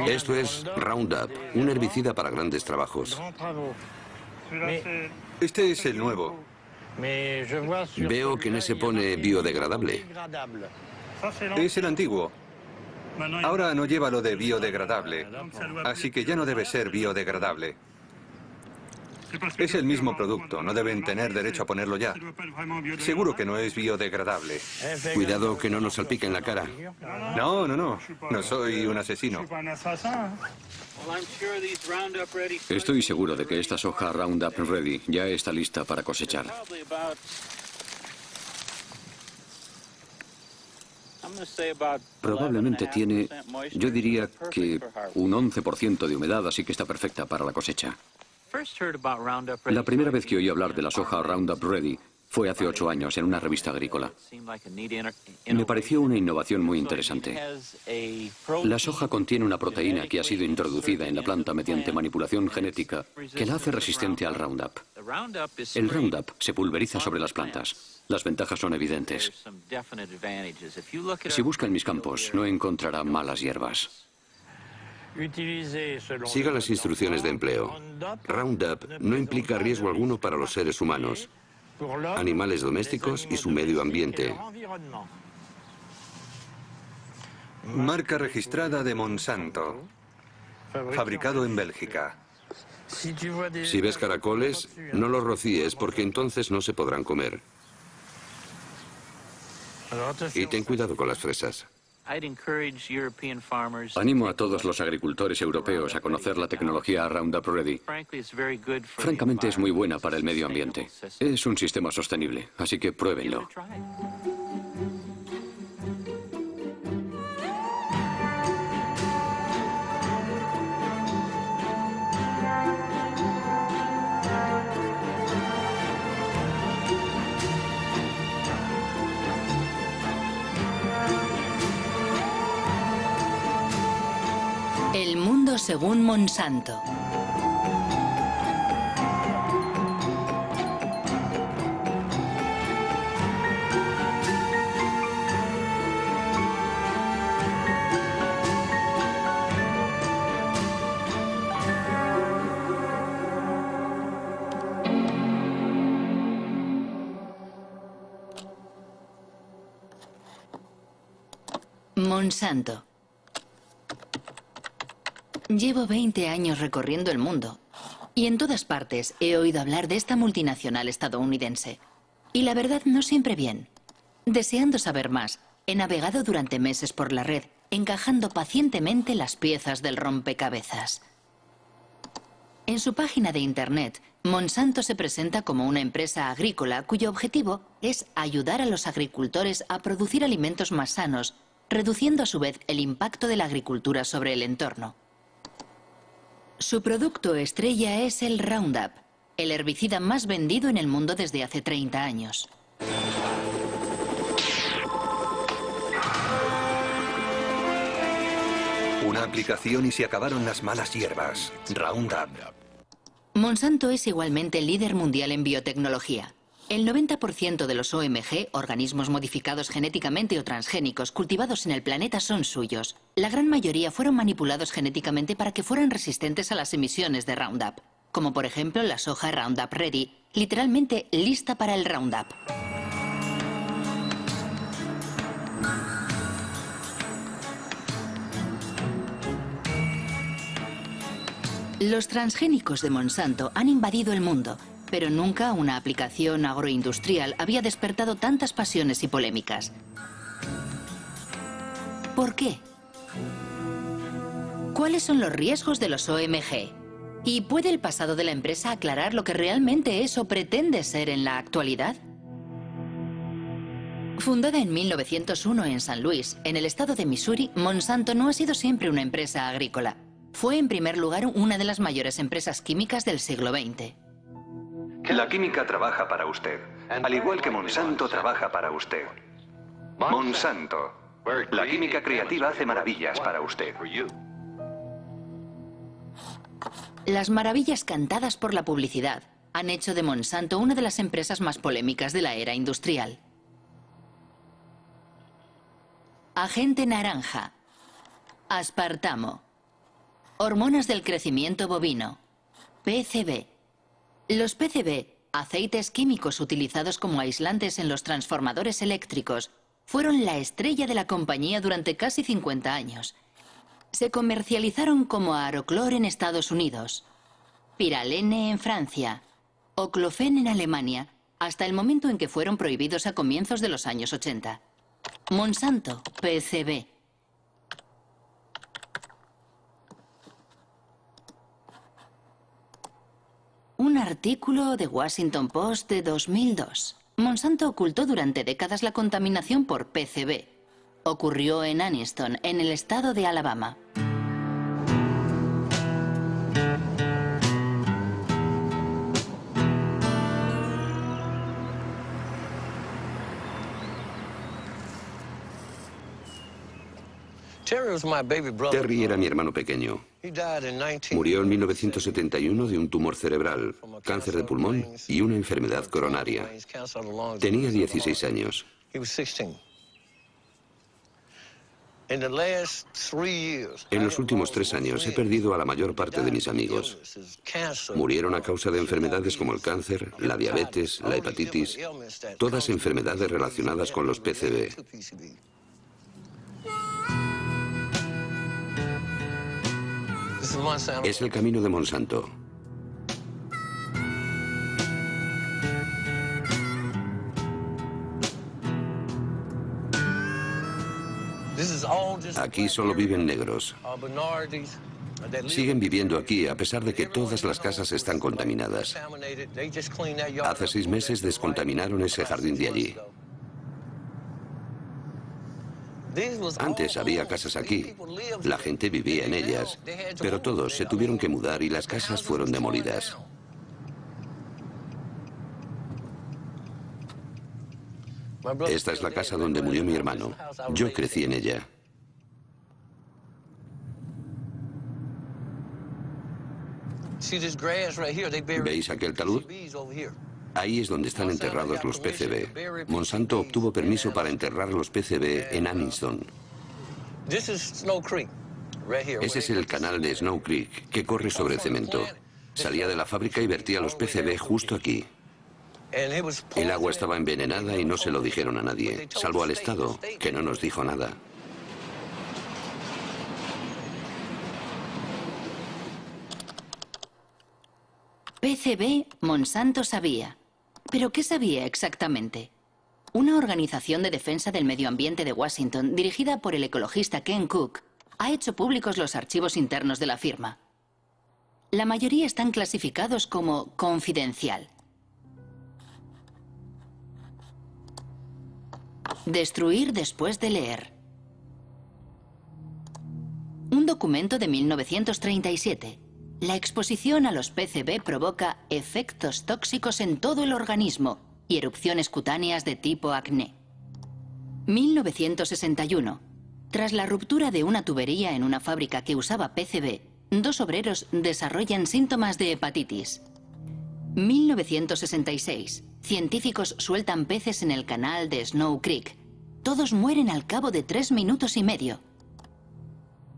Esto es Roundup, un herbicida para grandes trabajos. Este es el nuevo. Veo que en ese pone biodegradable. Es el antiguo. Ahora no lleva lo de biodegradable, así que ya no debe ser biodegradable. Es el mismo producto, no deben tener derecho a ponerlo ya. Seguro que no es biodegradable. Cuidado que no nos salpique en la cara. No, no, no. No soy un asesino. Estoy seguro de que esta soja Roundup Ready ya está lista para cosechar. Probablemente tiene, yo diría que un 11% de humedad, así que está perfecta para la cosecha. La primera vez que oí hablar de la soja Roundup Ready fue hace 8 años en una revista agrícola. Me pareció una innovación muy interesante. La soja contiene una proteína que ha sido introducida en la planta mediante manipulación genética que la hace resistente al Roundup. El Roundup se pulveriza sobre las plantas. Las ventajas son evidentes. Si busca en mis campos, no encontrará malas hierbas. Siga las instrucciones de empleo. Roundup no implica riesgo alguno para los seres humanos, animales domésticos y su medio ambiente. Marca registrada de Monsanto. Fabricado en Bélgica. Si ves caracoles, no los rocíes porque entonces no se podrán comer. Y ten cuidado con las fresas. Animo a todos los agricultores europeos a conocer la tecnología Roundup Ready. Francamente es muy buena para el medio ambiente. Es un sistema sostenible, así que pruébenlo. El mundo según Monsanto. Monsanto. Llevo 20 años recorriendo el mundo y en todas partes he oído hablar de esta multinacional estadounidense. Y la verdad no siempre bien. Deseando saber más, he navegado durante meses por la red, encajando pacientemente las piezas del rompecabezas. En su página de internet, Monsanto se presenta como una empresa agrícola cuyo objetivo es ayudar a los agricultores a producir alimentos más sanos, reduciendo a su vez el impacto de la agricultura sobre el entorno. Su producto estrella es el Roundup, el herbicida más vendido en el mundo desde hace 30 años. Una aplicación y se acabaron las malas hierbas. Roundup. Monsanto es igualmente líder mundial en biotecnología. El 90% de los OMG, organismos modificados genéticamente o transgénicos, cultivados en el planeta son suyos. La gran mayoría fueron manipulados genéticamente para que fueran resistentes a las emisiones de Roundup, como por ejemplo la soja Roundup Ready, literalmente lista para el Roundup. Los transgénicos de Monsanto han invadido el mundo, pero nunca una aplicación agroindustrial había despertado tantas pasiones y polémicas. ¿Por qué? ¿Cuáles son los riesgos de los OMG? ¿Y puede el pasado de la empresa aclarar lo que realmente es o pretende ser en la actualidad? Fundada en 1901 en San Luis, en el estado de Missouri, Monsanto no ha sido siempre una empresa agrícola. Fue en primer lugar una de las mayores empresas químicas del siglo XX. La química trabaja para usted, al igual que Monsanto trabaja para usted. Monsanto. La química creativa hace maravillas para usted. Las maravillas cantadas por la publicidad han hecho de Monsanto una de las empresas más polémicas de la era industrial. Agente naranja, aspartamo, Hormonas del crecimiento bovino. PCB. Los PCB, aceites químicos utilizados como aislantes en los transformadores eléctricos, fueron la estrella de la compañía durante casi 50 años. Se comercializaron como Aroclor en Estados Unidos, Pyralene en Francia, Oclofen en Alemania, hasta el momento en que fueron prohibidos a comienzos de los años 80. Monsanto, PCB. Un artículo de Washington Post de 2002. Monsanto ocultó durante décadas la contaminación por PCB. Ocurrió en Anniston, en el estado de Alabama. Terry era mi hermano pequeño. Murió en 1971 de un tumor cerebral, cáncer de pulmón y una enfermedad coronaria. Tenía 16 años. En los últimos 3 años he perdido a la mayor parte de mis amigos. Murieron a causa de enfermedades como el cáncer, la diabetes, la hepatitis, todas enfermedades relacionadas con los PCB. Es el camino de Monsanto. Aquí solo viven negros. Siguen viviendo aquí a pesar de que todas las casas están contaminadas. Hace 6 meses descontaminaron ese jardín de allí. Antes había casas aquí, la gente vivía en ellas, pero todos se tuvieron que mudar y las casas fueron demolidas. Esta es la casa donde murió mi hermano. Yo crecí en ella. ¿Veis aquel talud? Ahí es donde están enterrados los PCB. Monsanto obtuvo permiso para enterrar los PCB en Anniston. Ese es el canal de Snow Creek, que corre sobre cemento. Salía de la fábrica y vertía los PCB justo aquí. El agua estaba envenenada y no se lo dijeron a nadie, salvo al Estado, que no nos dijo nada. PCB, Monsanto sabía. ¿Pero qué sabía exactamente? Una organización de defensa del medio ambiente de Washington, dirigida por el ecologista Ken Cook, ha hecho públicos los archivos internos de la firma. La mayoría están clasificados como confidencial. Destruir después de leer. Un documento de 1937. La exposición a los PCB provoca efectos tóxicos en todo el organismo y erupciones cutáneas de tipo acné. 1961. Tras la ruptura de una tubería en una fábrica que usaba PCB, 2 obreros desarrollan síntomas de hepatitis. 1966. Científicos sueltan peces en el canal de Snow Creek. Todos mueren al cabo de 3 minutos y medio.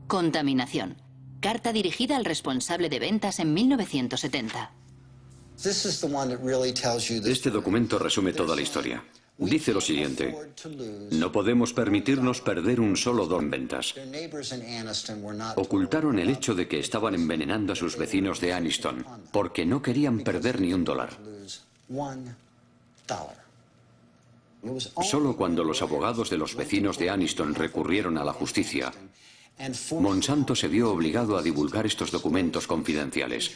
Contaminación. Carta dirigida al responsable de ventas en 1970. Este documento resume toda la historia. Dice lo siguiente: no podemos permitirnos perder un solo $1 en ventas. Ocultaron el hecho de que estaban envenenando a sus vecinos de Anniston, porque no querían perder ni $1. Solo cuando los abogados de los vecinos de Anniston recurrieron a la justicia, Monsanto se vio obligado a divulgar estos documentos confidenciales.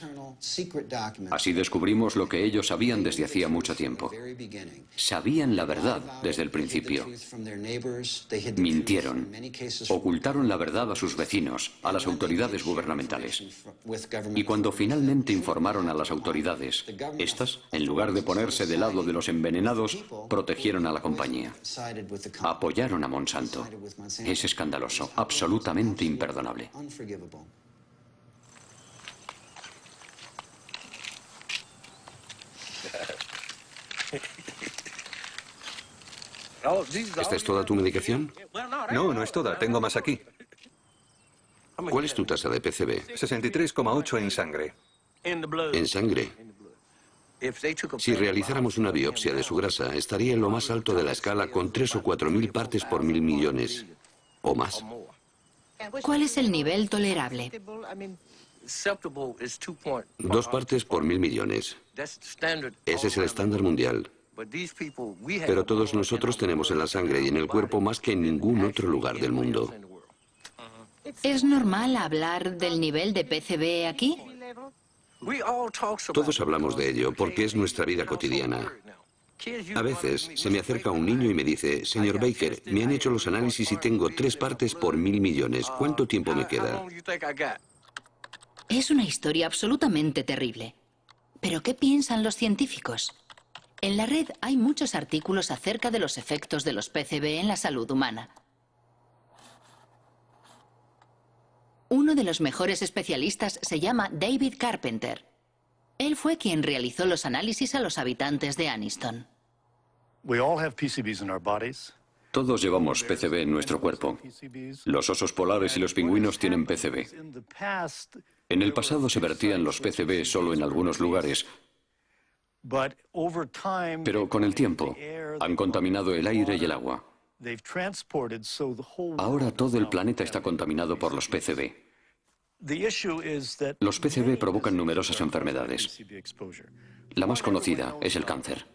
Así descubrimos lo que ellos sabían desde hacía mucho tiempo. Sabían la verdad desde el principio. Mintieron. Ocultaron la verdad a sus vecinos, a las autoridades gubernamentales. Y cuando finalmente informaron a las autoridades, estas, en lugar de ponerse del lado de los envenenados, protegieron a la compañía. Apoyaron a Monsanto. Es escandaloso, absolutamente imperdonable. ¿Esta es toda tu medicación? No, no es toda. Tengo más aquí. ¿Cuál es tu tasa de PCB? 63,8 en sangre. En sangre. Si realizáramos una biopsia de su grasa, estaría en lo más alto de la escala con 3 o 4 mil partes por 1.000 millones. O más. ¿Cuál es el nivel tolerable? 2 partes por 1.000 millones. Ese es el estándar mundial. Pero todos nosotros tenemos en la sangre y en el cuerpo más que en ningún otro lugar del mundo. ¿Es normal hablar del nivel de PCB aquí? Todos hablamos de ello porque es nuestra vida cotidiana. A veces se me acerca un niño y me dice, señor Baker, me han hecho los análisis y tengo 3 partes por 1.000 millones. ¿Cuánto tiempo me queda? Es una historia absolutamente terrible. ¿Pero qué piensan los científicos? En la red hay muchos artículos acerca de los efectos de los PCB en la salud humana. Uno de los mejores especialistas se llama David Carpenter. Él fue quien realizó los análisis a los habitantes de Anniston. Todos llevamos PCB en nuestro cuerpo. Los osos polares y los pingüinos tienen PCB. En el pasado se vertían los PCB solo en algunos lugares, pero con el tiempo han contaminado el aire y el agua. Ahora todo el planeta está contaminado por los PCB. Los PCB provocan numerosas enfermedades. La más conocida es el cáncer.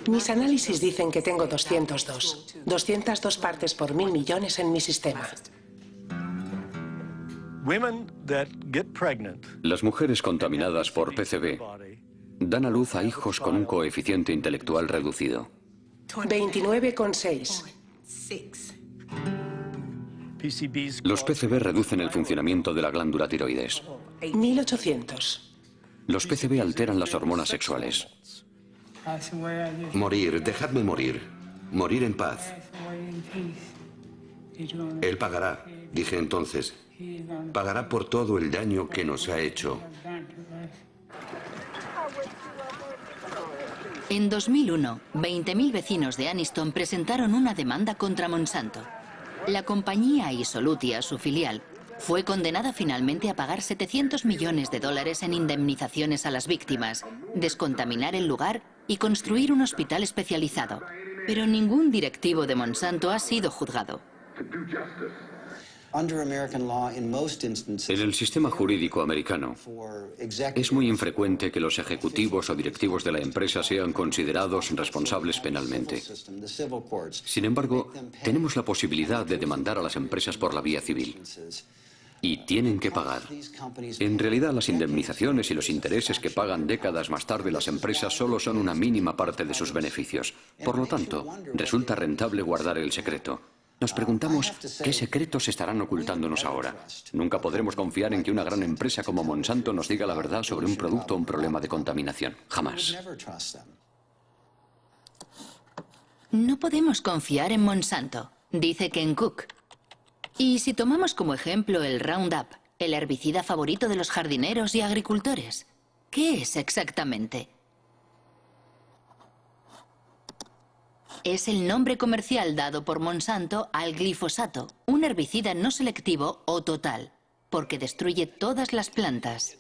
Mis análisis dicen que tengo 202 partes por 1.000 millones en mi sistema. Las mujeres contaminadas por PCB dan a luz a hijos con un coeficiente intelectual reducido. 29,6. Los PCB reducen el funcionamiento de la glándula tiroides. 1.800. Los PCB alteran las hormonas sexuales. Morir, dejadme morir. Morir en paz. Él pagará, dije entonces. Pagará por todo el daño que nos ha hecho. En 2001, 20.000 vecinos de Anniston presentaron una demanda contra Monsanto. La compañía Isolutia, su filial, fue condenada finalmente a pagar $700 millones en indemnizaciones a las víctimas, descontaminar el lugar y construir un hospital especializado. Pero ningún directivo de Monsanto ha sido juzgado. En el sistema jurídico americano, es muy infrecuente que los ejecutivos o directivos de la empresa sean considerados responsables penalmente. Sin embargo, tenemos la posibilidad de demandar a las empresas por la vía civil. Y tienen que pagar. En realidad, las indemnizaciones y los intereses que pagan décadas más tarde las empresas solo son una mínima parte de sus beneficios. Por lo tanto, resulta rentable guardar el secreto. Nos preguntamos qué secretos estarán ocultándonos ahora. Nunca podremos confiar en que una gran empresa como Monsanto nos diga la verdad sobre un producto o un problema de contaminación. Jamás. No podemos confiar en Monsanto, dice Ken Cook. Y si tomamos como ejemplo el Roundup, el herbicida favorito de los jardineros y agricultores, ¿qué es exactamente? Es el nombre comercial dado por Monsanto al glifosato, un herbicida no selectivo o total, porque destruye todas las plantas.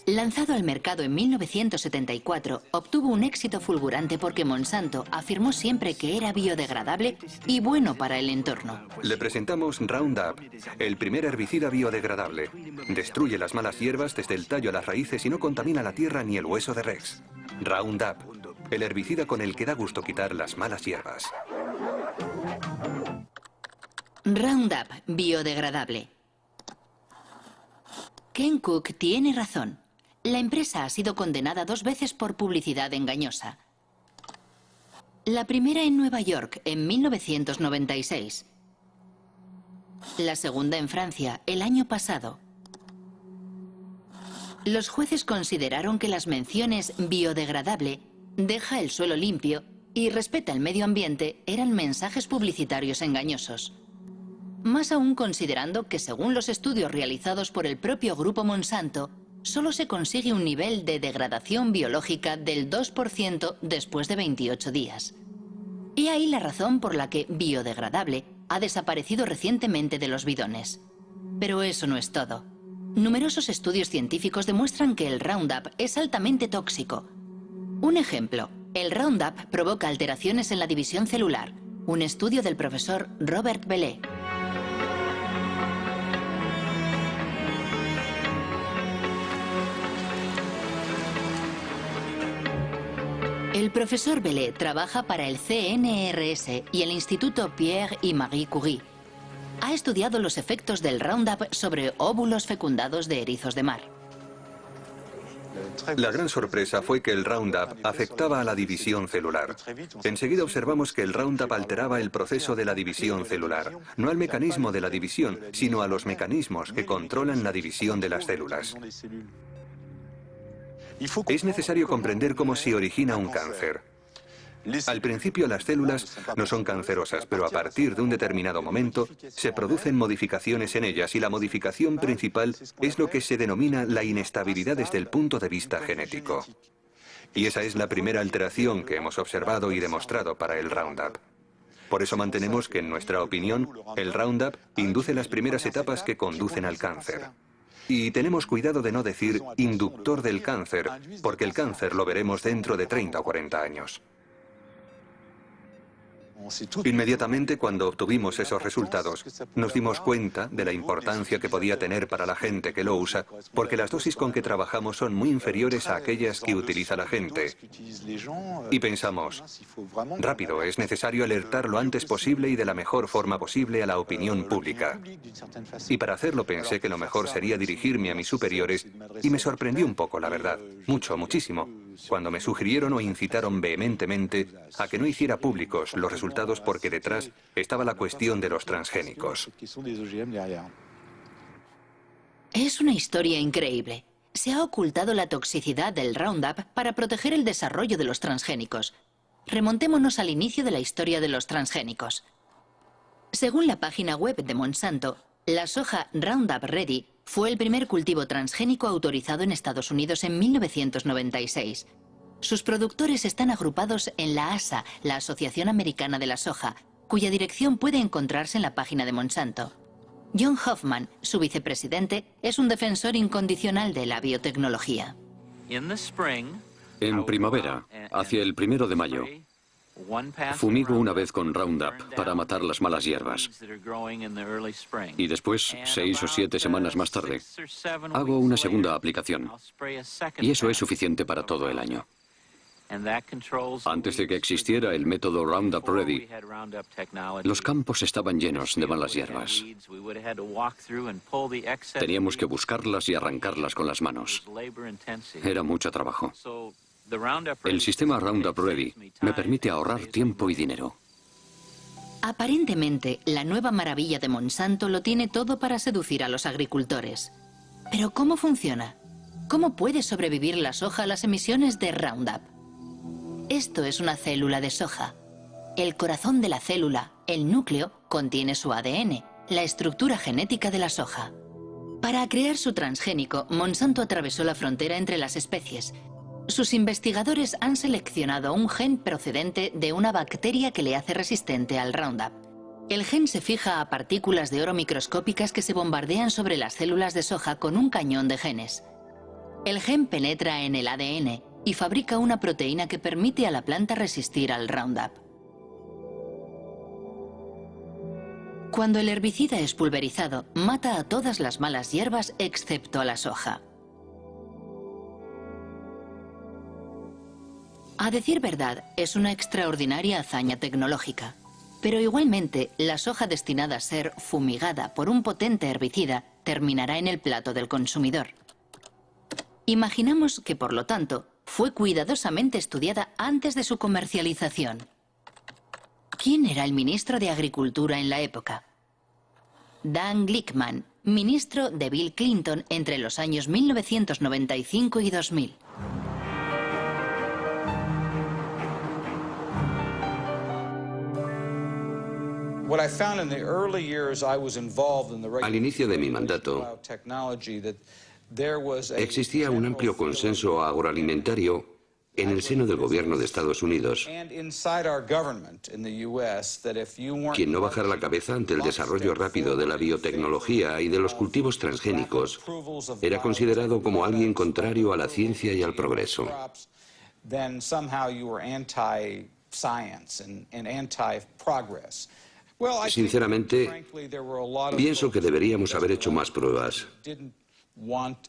Lanzado al mercado en 1974, obtuvo un éxito fulgurante porque Monsanto afirmó siempre que era biodegradable y bueno para el entorno. Le presentamos Roundup, el primer herbicida biodegradable. Destruye las malas hierbas desde el tallo a las raíces y no contamina la tierra ni el hueso de Rex. Roundup, el herbicida con el que da gusto quitar las malas hierbas. Roundup, biodegradable. Ken Cook tiene razón. La empresa ha sido condenada 2 veces por publicidad engañosa. La primera en Nueva York, en 1996. La segunda en Francia, el año pasado. Los jueces consideraron que las menciones biodegradable, deja el suelo limpio y respeta el medio ambiente eran mensajes publicitarios engañosos. Más aún considerando que según los estudios realizados por el propio grupo Monsanto, solo se consigue un nivel de degradación biológica del 2% después de 28 días. He ahí la razón por la que biodegradable ha desaparecido recientemente de los bidones. Pero eso no es todo. Numerosos estudios científicos demuestran que el Roundup es altamente tóxico. Un ejemplo, el Roundup provoca alteraciones en la división celular. Un estudio del profesor Robert Bellet. El profesor Bellet trabaja para el CNRS y el Instituto Pierre y Marie Curie. Ha estudiado los efectos del Roundup sobre óvulos fecundados de erizos de mar. La gran sorpresa fue que el Roundup afectaba a la división celular. Enseguida observamos que el Roundup alteraba el proceso de la división celular, no al mecanismo de la división, sino a los mecanismos que controlan la división de las células. Es necesario comprender cómo se origina un cáncer. Al principio las células no son cancerosas, pero a partir de un determinado momento se producen modificaciones en ellas y la modificación principal es lo que se denomina la inestabilidad desde el punto de vista genético. Y esa es la primera alteración que hemos observado y demostrado para el Roundup. Por eso mantenemos que, en nuestra opinión, el Roundup induce las primeras etapas que conducen al cáncer. Y tenemos cuidado de no decir inductor del cáncer, porque el cáncer lo veremos dentro de 30 o 40 años. Inmediatamente cuando obtuvimos esos resultados, nos dimos cuenta de la importancia que podía tener para la gente que lo usa, porque las dosis con que trabajamos son muy inferiores a aquellas que utiliza la gente. Y pensamos, rápido, es necesario alertar lo antes posible y de la mejor forma posible a la opinión pública. Y para hacerlo pensé que lo mejor sería dirigirme a mis superiores y me sorprendió un poco, la verdad, muchísimo, cuando me sugirieron o incitaron vehementemente a que no hiciera públicos los resultados porque detrás estaba la cuestión de los transgénicos. Es una historia increíble. Se ha ocultado la toxicidad del Roundup para proteger el desarrollo de los transgénicos. Remontémonos al inicio de la historia de los transgénicos. Según la página web de Monsanto, la soja Roundup Ready fue el primer cultivo transgénico autorizado en Estados Unidos en 1996. Sus productores están agrupados en la ASA, la Asociación Americana de la Soja, cuya dirección puede encontrarse en la página de Monsanto. John Hoffman, su vicepresidente, es un defensor incondicional de la biotecnología. En primavera, hacia el 1 de mayo, fumigo una vez con Roundup para matar las malas hierbas. Y después, 6 o 7 semanas más tarde, hago una segunda aplicación. Y eso es suficiente para todo el año. Antes de que existiera el método Roundup Ready, los campos estaban llenos de malas hierbas. Teníamos que buscarlas y arrancarlas con las manos. Era mucho trabajo. El sistema Roundup Ready me permite ahorrar tiempo y dinero. Aparentemente, la nueva maravilla de Monsanto lo tiene todo para seducir a los agricultores. Pero ¿cómo funciona? ¿Cómo puede sobrevivir la soja a las emisiones de Roundup? Esto es una célula de soja. El corazón de la célula, el núcleo, contiene su ADN, la estructura genética de la soja. Para crear su transgénico, Monsanto atravesó la frontera entre las especies. Sus investigadores han seleccionado un gen procedente de una bacteria que le hace resistente al Roundup. El gen se fija a partículas de oro microscópicas que se bombardean sobre las células de soja con un cañón de genes. El gen penetra en el ADN y fabrica una proteína que permite a la planta resistir al Roundup. Cuando el herbicida es pulverizado, mata a todas las malas hierbas excepto a la soja. A decir verdad, es una extraordinaria hazaña tecnológica. Pero igualmente, la soja destinada a ser fumigada por un potente herbicida terminará en el plato del consumidor. Imaginamos que, por lo tanto, fue cuidadosamente estudiada antes de su comercialización. ¿Quién era el ministro de Agricultura en la época? Dan Glickman, ministro de Bill Clinton entre los años 1995 y 2000. Al inicio de mi mandato, Existía un amplio consenso agroalimentario en el seno del gobierno de Estados Unidos. Quien no bajara la cabeza ante el desarrollo rápido de la biotecnología y de los cultivos transgénicos era considerado como alguien contrario a la ciencia y al progreso. Sinceramente, pienso que deberíamos haber hecho más pruebas.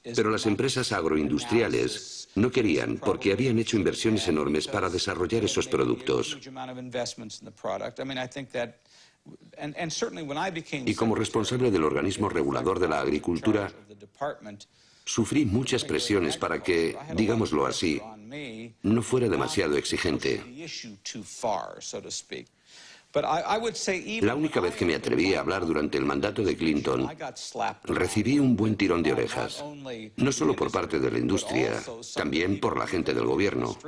Pero las empresas agroindustriales no querían porque habían hecho inversiones enormes para desarrollar esos productos. Y como responsable del organismo regulador de la agricultura, sufrí muchas presiones para que, digámoslo así, no fuera demasiado exigente. La única vez que me atreví a hablar durante el mandato de Clinton, recibí un buen tirón de orejas, no solo por parte de la industria, también por la gente del gobierno.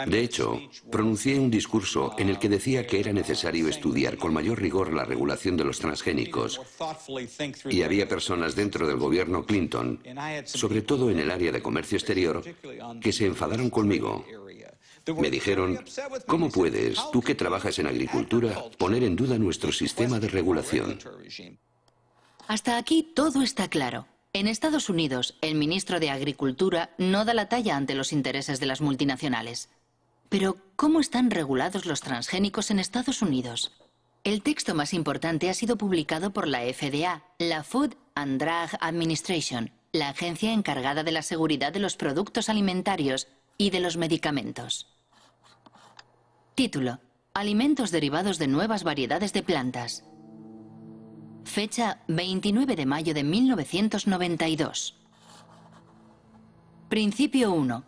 De hecho, pronuncié un discurso en el que decía que era necesario estudiar con mayor rigor la regulación de los transgénicos. Y había personas dentro del gobierno Clinton, sobre todo en el área de comercio exterior, que se enfadaron conmigo. Me dijeron, ¿cómo puedes, tú que trabajas en agricultura, poner en duda nuestro sistema de regulación? Hasta aquí todo está claro. En Estados Unidos, el ministro de Agricultura no da la talla ante los intereses de las multinacionales. Pero, ¿cómo están regulados los transgénicos en Estados Unidos? El texto más importante ha sido publicado por la FDA, la Food and Drug Administration, la agencia encargada de la seguridad de los productos alimentarios y de los medicamentos. Título: Alimentos derivados de nuevas variedades de plantas. Fecha: 29 de mayo de 1992. Principio 1.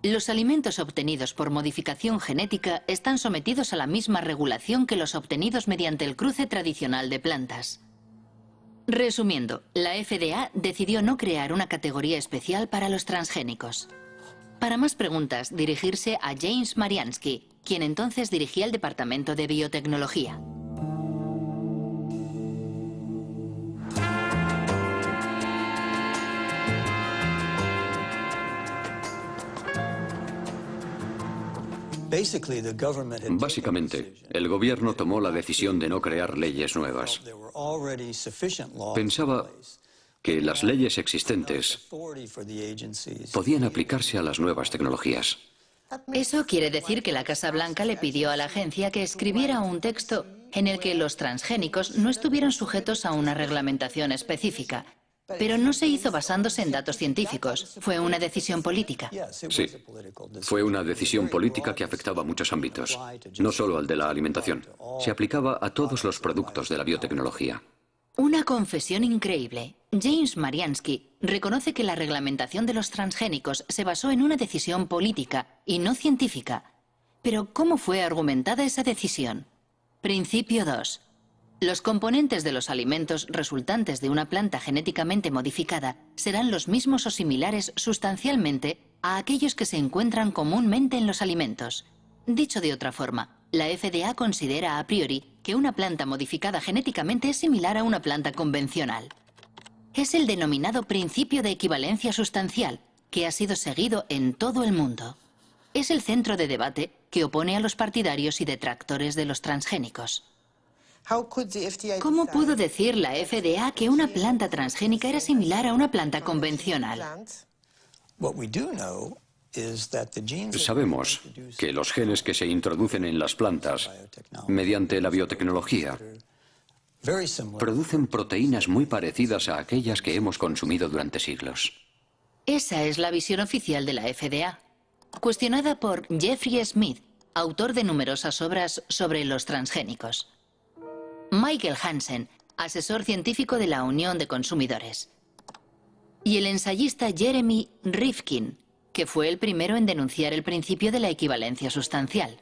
Los alimentos obtenidos por modificación genética están sometidos a la misma regulación que los obtenidos mediante el cruce tradicional de plantas. Resumiendo, la FDA decidió no crear una categoría especial para los transgénicos. Para más preguntas, dirigirse a James Mariansky, quien entonces dirigía el Departamento de Biotecnología. Básicamente, el gobierno tomó la decisión de no crear leyes nuevas. Pensaba que las leyes existentes podían aplicarse a las nuevas tecnologías. Eso quiere decir que la Casa Blanca le pidió a la agencia que escribiera un texto en el que los transgénicos no estuvieran sujetos a una reglamentación específica. Pero no se hizo basándose en datos científicos. Fue una decisión política. Sí, fue una decisión política que afectaba a muchos ámbitos, no solo al de la alimentación. Se aplicaba a todos los productos de la biotecnología. Una confesión increíble. James Mariansky reconoce que la reglamentación de los transgénicos se basó en una decisión política y no científica. Pero, ¿cómo fue argumentada esa decisión? Principio 2. Los componentes de los alimentos resultantes de una planta genéticamente modificada serán los mismos o similares sustancialmente a aquellos que se encuentran comúnmente en los alimentos. Dicho de otra forma, la FDA considera a priori que una planta modificada genéticamente es similar a una planta convencional. Es el denominado principio de equivalencia sustancial, que ha sido seguido en todo el mundo. Es el centro de debate que opone a los partidarios y detractores de los transgénicos. ¿Cómo pudo decir la FDA que una planta transgénica era similar a una planta convencional? Sabemos que los genes que se introducen en las plantas mediante la biotecnología producen proteínas muy parecidas a aquellas que hemos consumido durante siglos. Esa es la visión oficial de la FDA, cuestionada por Jeffrey Smith, autor de numerosas obras sobre los transgénicos. Michael Hansen, asesor científico de la Unión de Consumidores. Y el ensayista Jeremy Rifkin, que fue el primero en denunciar el principio de la equivalencia sustancial.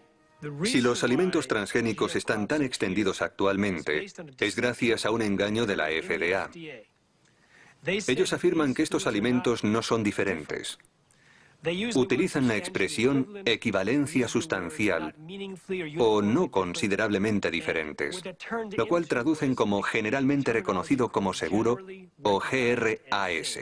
Si los alimentos transgénicos están tan extendidos actualmente, es gracias a un engaño de la FDA. Ellos afirman que estos alimentos no son diferentes. Utilizan la expresión equivalencia sustancial o no considerablemente diferentes, lo cual traducen como generalmente reconocido como seguro o GRAS.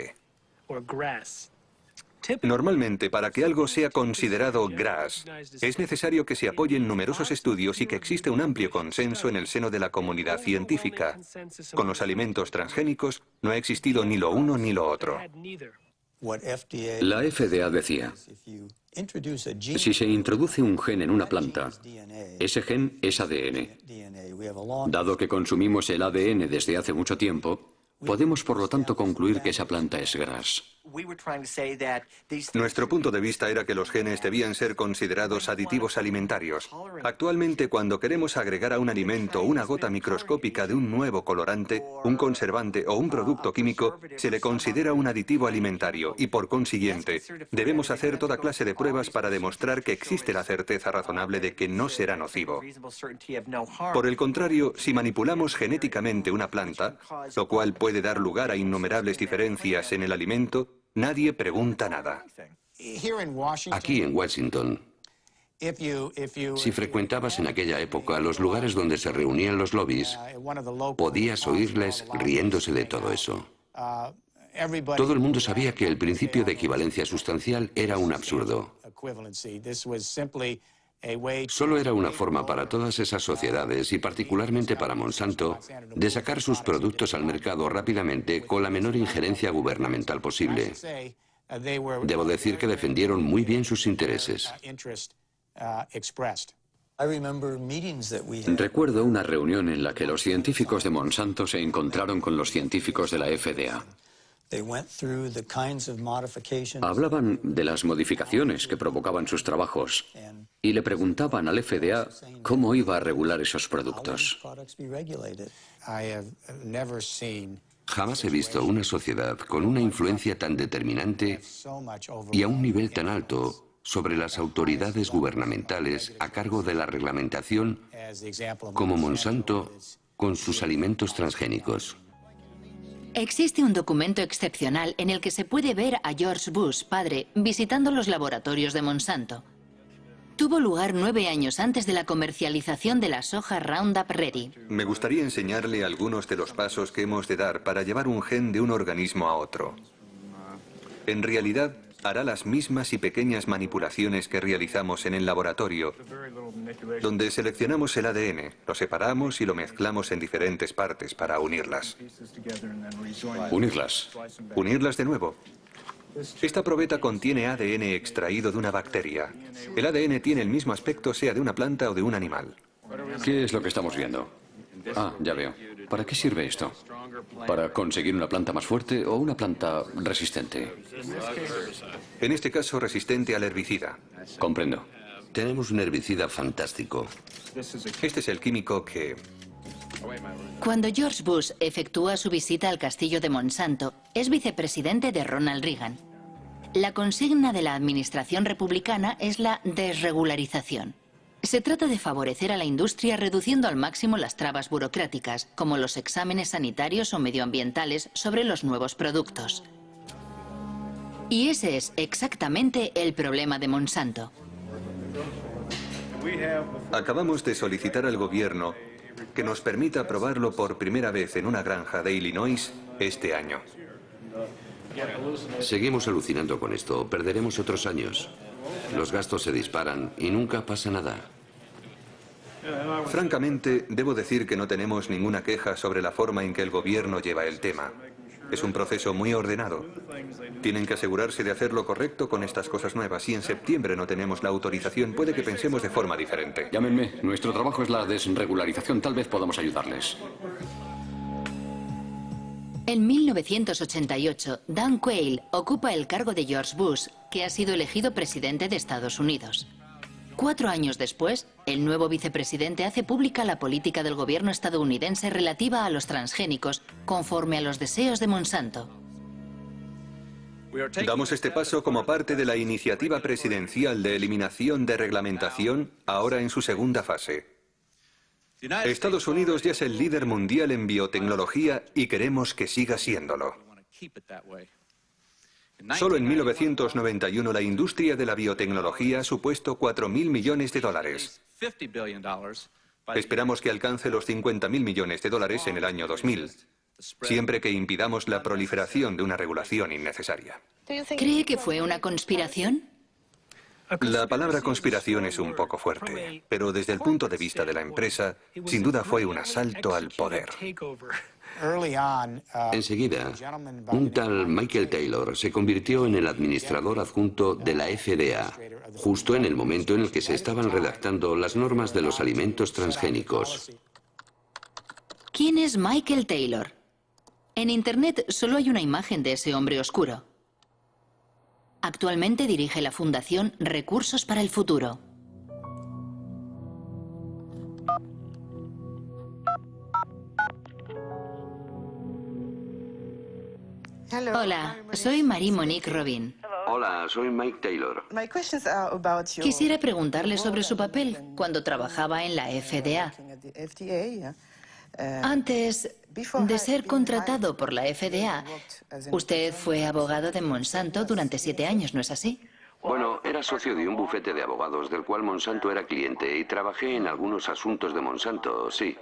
Normalmente, para que algo sea considerado GRAS, es necesario que se apoyen numerosos estudios y que existe un amplio consenso en el seno de la comunidad científica. Con los alimentos transgénicos no ha existido ni lo uno ni lo otro. La FDA decía, si se introduce un gen en una planta, ese gen es ADN. Dado que consumimos el ADN desde hace mucho tiempo, podemos por lo tanto concluir que esa planta es GRAS. Nuestro punto de vista era que los genes debían ser considerados aditivos alimentarios. Actualmente, cuando queremos agregar a un alimento una gota microscópica de un nuevo colorante, un conservante o un producto químico, se le considera un aditivo alimentario y, por consiguiente, debemos hacer toda clase de pruebas para demostrar que existe la certeza razonable de que no será nocivo. Por el contrario, si manipulamos genéticamente una planta, lo cual puede dar lugar a innumerables diferencias en el alimento, nadie pregunta nada. Aquí en Washington, si frecuentabas en aquella época los lugares donde se reunían los lobbies, podías oírles riéndose de todo eso. Todo el mundo sabía que el principio de equivalencia sustancial era un absurdo. Solo era una forma para todas esas sociedades, y particularmente para Monsanto, de sacar sus productos al mercado rápidamente con la menor injerencia gubernamental posible. Debo decir que defendieron muy bien sus intereses. Recuerdo una reunión en la que los científicos de Monsanto se encontraron con los científicos de la FDA. Hablaban de las modificaciones que provocaban sus trabajos y le preguntaban al FDA cómo iba a regular esos productos. Jamás he visto una sociedad con una influencia tan determinante y a un nivel tan alto sobre las autoridades gubernamentales a cargo de la reglamentación como Monsanto con sus alimentos transgénicos. Existe un documento excepcional en el que se puede ver a George Bush, padre, visitando los laboratorios de Monsanto. Tuvo lugar 9 años antes de la comercialización de la soja Roundup Ready. Me gustaría enseñarle algunos de los pasos que hemos de dar para llevar un gen de un organismo a otro. En realidad, hará las mismas y pequeñas manipulaciones que realizamos en el laboratorio, donde seleccionamos el ADN, lo separamos y lo mezclamos en diferentes partes para unirlas. ¿Unirlas? Unirlas de nuevo. Esta probeta contiene ADN extraído de una bacteria. El ADN tiene el mismo aspecto sea de una planta o de un animal. ¿Qué es lo que estamos viendo? Ah, ya veo. ¿Para qué sirve esto? ¿Para conseguir una planta más fuerte o una planta resistente? En este caso, resistente al herbicida. Comprendo. Tenemos un herbicida fantástico. Este es el químico que... Cuando George Bush efectúa su visita al castillo de Monsanto, es vicepresidente de Ronald Reagan. La consigna de la administración republicana es la desregularización. Se trata de favorecer a la industria reduciendo al máximo las trabas burocráticas, como los exámenes sanitarios o medioambientales sobre los nuevos productos. Y ese es exactamente el problema de Monsanto. Acabamos de solicitar al gobierno que nos permita probarlo por primera vez en una granja de Illinois este año. Seguimos alucinando con esto. Perderemos otros años. Los gastos se disparan y nunca pasa nada. Francamente, debo decir que no tenemos ninguna queja sobre la forma en que el gobierno lleva el tema. Es un proceso muy ordenado. Tienen que asegurarse de hacer lo correcto con estas cosas nuevas. Si en septiembre no tenemos la autorización, puede que pensemos de forma diferente. Llámenme. Nuestro trabajo es la desregularización. Tal vez podamos ayudarles. En 1988, Dan Quayle ocupa el cargo de George Bush, que ha sido elegido presidente de Estados Unidos. 4 años después, el nuevo vicepresidente hace pública la política del gobierno estadounidense relativa a los transgénicos, conforme a los deseos de Monsanto. Damos este paso como parte de la iniciativa presidencial de eliminación de reglamentación, ahora en su segunda fase. Estados Unidos ya es el líder mundial en biotecnología y queremos que siga siéndolo. Solo en 1991 la industria de la biotecnología ha supuesto 4.000 millones de dólares. Esperamos que alcance los 50.000 millones de dólares en el año 2000. siempre que impidamos la proliferación de una regulación innecesaria. ¿Cree que fue una conspiración? La palabra conspiración es un poco fuerte, pero desde el punto de vista de la empresa, sin duda fue un asalto al poder. Enseguida, un tal Michael Taylor se convirtió en el administrador adjunto de la FDA, justo en el momento en el que se estaban redactando las normas de los alimentos transgénicos. ¿Quién es Michael Taylor? En Internet solo hay una imagen de ese hombre oscuro. Actualmente dirige la Fundación Recursos para el Futuro. Hola, soy Marie-Monique Robin. Hola, soy Mike Taylor. Quisiera preguntarle sobre su papel cuando trabajaba en la FDA. Antes de ser contratado por la FDA, usted fue abogado de Monsanto durante 7 años, ¿no es así? Bueno, era socio de un bufete de abogados del cual Monsanto era cliente y trabajé en algunos asuntos de Monsanto, sí.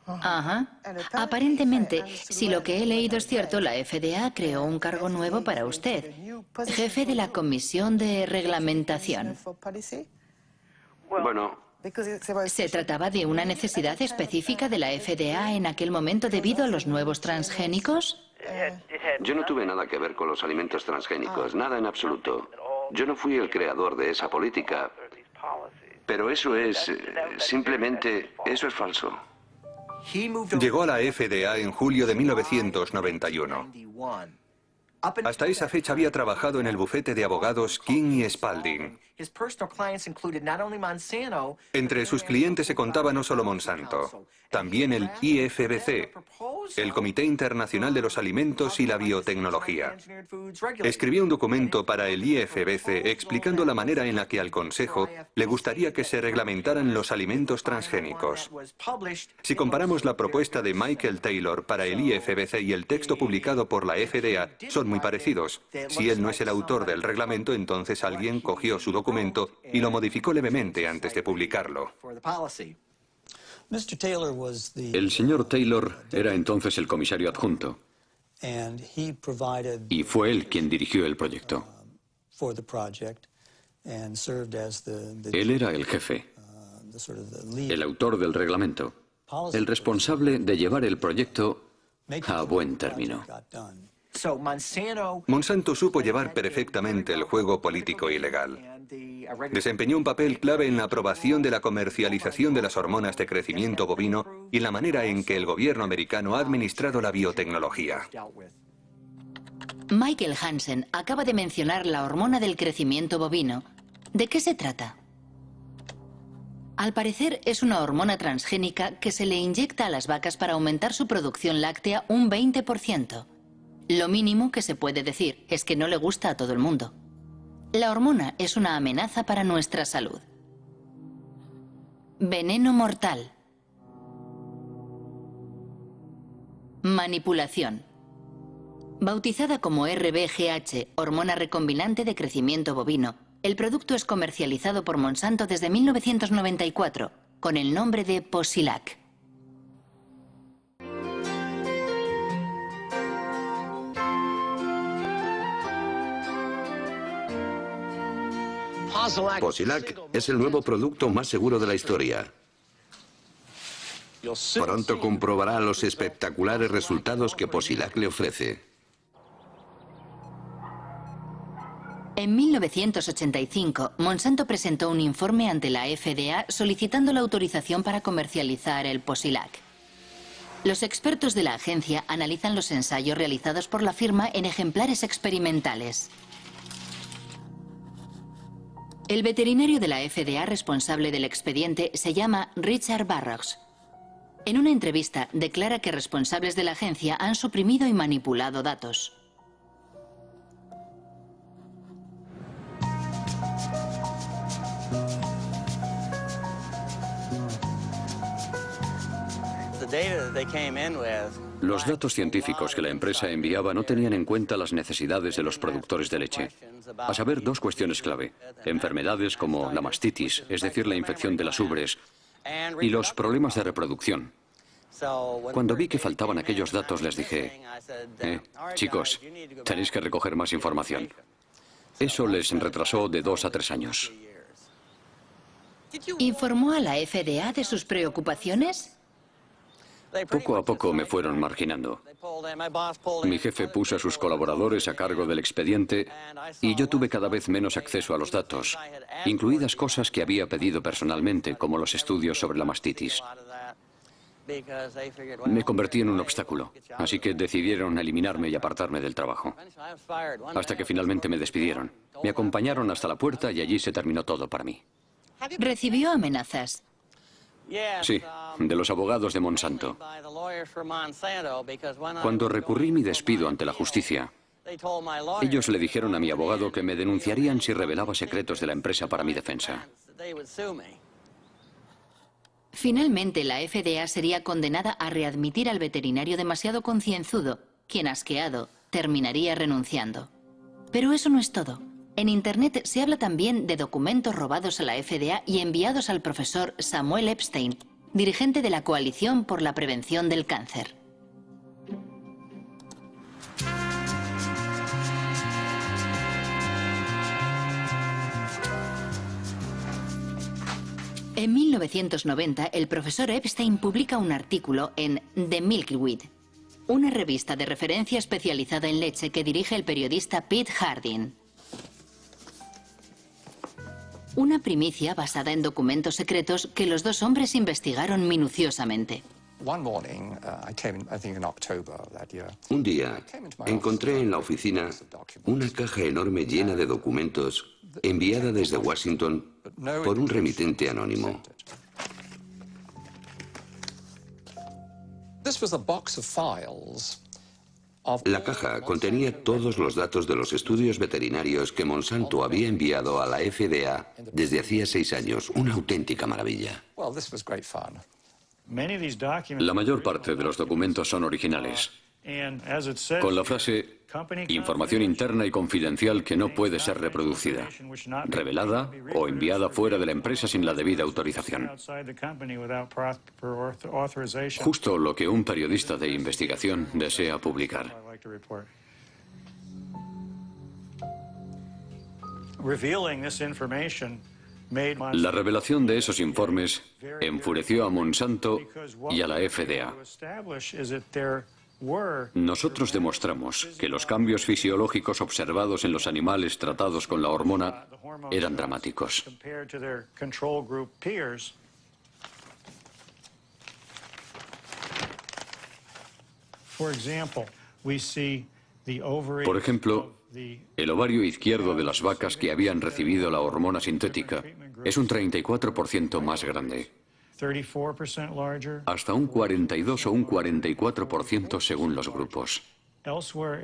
Ajá. Aparentemente, si lo que he leído es cierto, la FDA creó un cargo nuevo para usted, jefe de la Comisión de Reglamentación. Bueno, ¿Se trataba de una necesidad específica de la FDA en aquel momento debido a los nuevos transgénicos? yo no tuve nada que ver con los alimentos transgénicos, nada en absoluto. Yo no fui el creador de esa política, pero eso es, simplemente, eso es falso. Llegó a la FDA en julio de 1991. Hasta esa fecha había trabajado en el bufete de abogados King y Spalding. Entre sus clientes se contaba no solo Monsanto, también el IFBC, el Comité Internacional de los Alimentos y la Biotecnología. Escribió un documento para el IFBC explicando la manera en la que al Consejo le gustaría que se reglamentaran los alimentos transgénicos. Si comparamos la propuesta de Michael Taylor para el IFBC y el texto publicado por la FDA, son muy parecidos. Si él no es el autor del reglamento, entonces alguien cogió su documento y lo modificó levemente antes de publicarlo. El señor Taylor era entonces el comisario adjunto y fue él quien dirigió el proyecto. Él era el jefe, el autor del reglamento, el responsable de llevar el proyecto a buen término. Monsanto supo llevar perfectamente el juego político y legal. Desempeñó un papel clave en la aprobación de la comercialización de las hormonas de crecimiento bovino y en la manera en que el gobierno americano ha administrado la biotecnología. Michael Hansen acaba de mencionar la hormona del crecimiento bovino. ¿De qué se trata? Al parecer es una hormona transgénica que se le inyecta a las vacas para aumentar su producción láctea un 20%. Lo mínimo que se puede decir es que no le gusta a todo el mundo. La hormona es una amenaza para nuestra salud. Veneno mortal. Manipulación. Bautizada como RBGH, hormona recombinante de crecimiento bovino, el producto es comercializado por Monsanto desde 1994 con el nombre de Posilac. Posilac es el nuevo producto más seguro de la historia. Pronto comprobará los espectaculares resultados que Posilac le ofrece. En 1985, Monsanto presentó un informe ante la FDA solicitando la autorización para comercializar el Posilac. Los expertos de la agencia analizan los ensayos realizados por la firma en ejemplares experimentales. El veterinario de la FDA responsable del expediente se llama Richard Burroughs. En una entrevista declara que responsables de la agencia han suprimido y manipulado datos. Los datos científicos que la empresa enviaba no tenían en cuenta las necesidades de los productores de leche. A saber, 2 cuestiones clave. Enfermedades como la mastitis, es decir, la infección de las ubres, y los problemas de reproducción. Cuando vi que faltaban aquellos datos, les dije, chicos, tenéis que recoger más información. Eso les retrasó de 2 a 3 años. ¿Informó a la FDA de sus preocupaciones? Poco a poco me fueron marginando. Mi jefe puso a sus colaboradores a cargo del expediente y yo tuve cada vez menos acceso a los datos, incluidas cosas que había pedido personalmente, como los estudios sobre la mastitis. Me convertí en un obstáculo, así que decidieron eliminarme y apartarme del trabajo. Hasta que finalmente me despidieron. Me acompañaron hasta la puerta y allí se terminó todo para mí. ¿Recibió amenazas? Sí, de los abogados de Monsanto. Cuando recurrí mi despido ante la justicia, ellos le dijeron a mi abogado que me denunciarían si revelaba secretos de la empresa para mi defensa. Finalmente, la FDA sería condenada a readmitir al veterinario demasiado concienzudo, quien, asqueado, terminaría renunciando. Pero eso no es todo. En Internet se habla también de documentos robados a la FDA y enviados al profesor Samuel Epstein, dirigente de la Coalición por la Prevención del Cáncer. En 1990, el profesor Epstein publica un artículo en The Milkweed, una revista de referencia especializada en leche que dirige el periodista Pete Hardin. Una primicia basada en documentos secretos que los dos hombres investigaron minuciosamente. Un día encontré en la oficina una caja enorme llena de documentos enviada desde Washington por un remitente anónimo. La caja contenía todos los datos de los estudios veterinarios que Monsanto había enviado a la FDA desde hacía 6 años. Una auténtica maravilla. La mayor parte de los documentos son originales, con la frase información interna y confidencial que no puede ser reproducida, revelada o enviada fuera de la empresa sin la debida autorización. Justo lo que un periodista de investigación desea publicar. La revelación de esos informes enfureció a Monsanto y a la FDA. Nosotros demostramos que los cambios fisiológicos observados en los animales tratados con la hormona eran dramáticos. Por ejemplo, el ovario izquierdo de las vacas que habían recibido la hormona sintética es un 34% más grande. Hasta un 42 o un 44% según los grupos.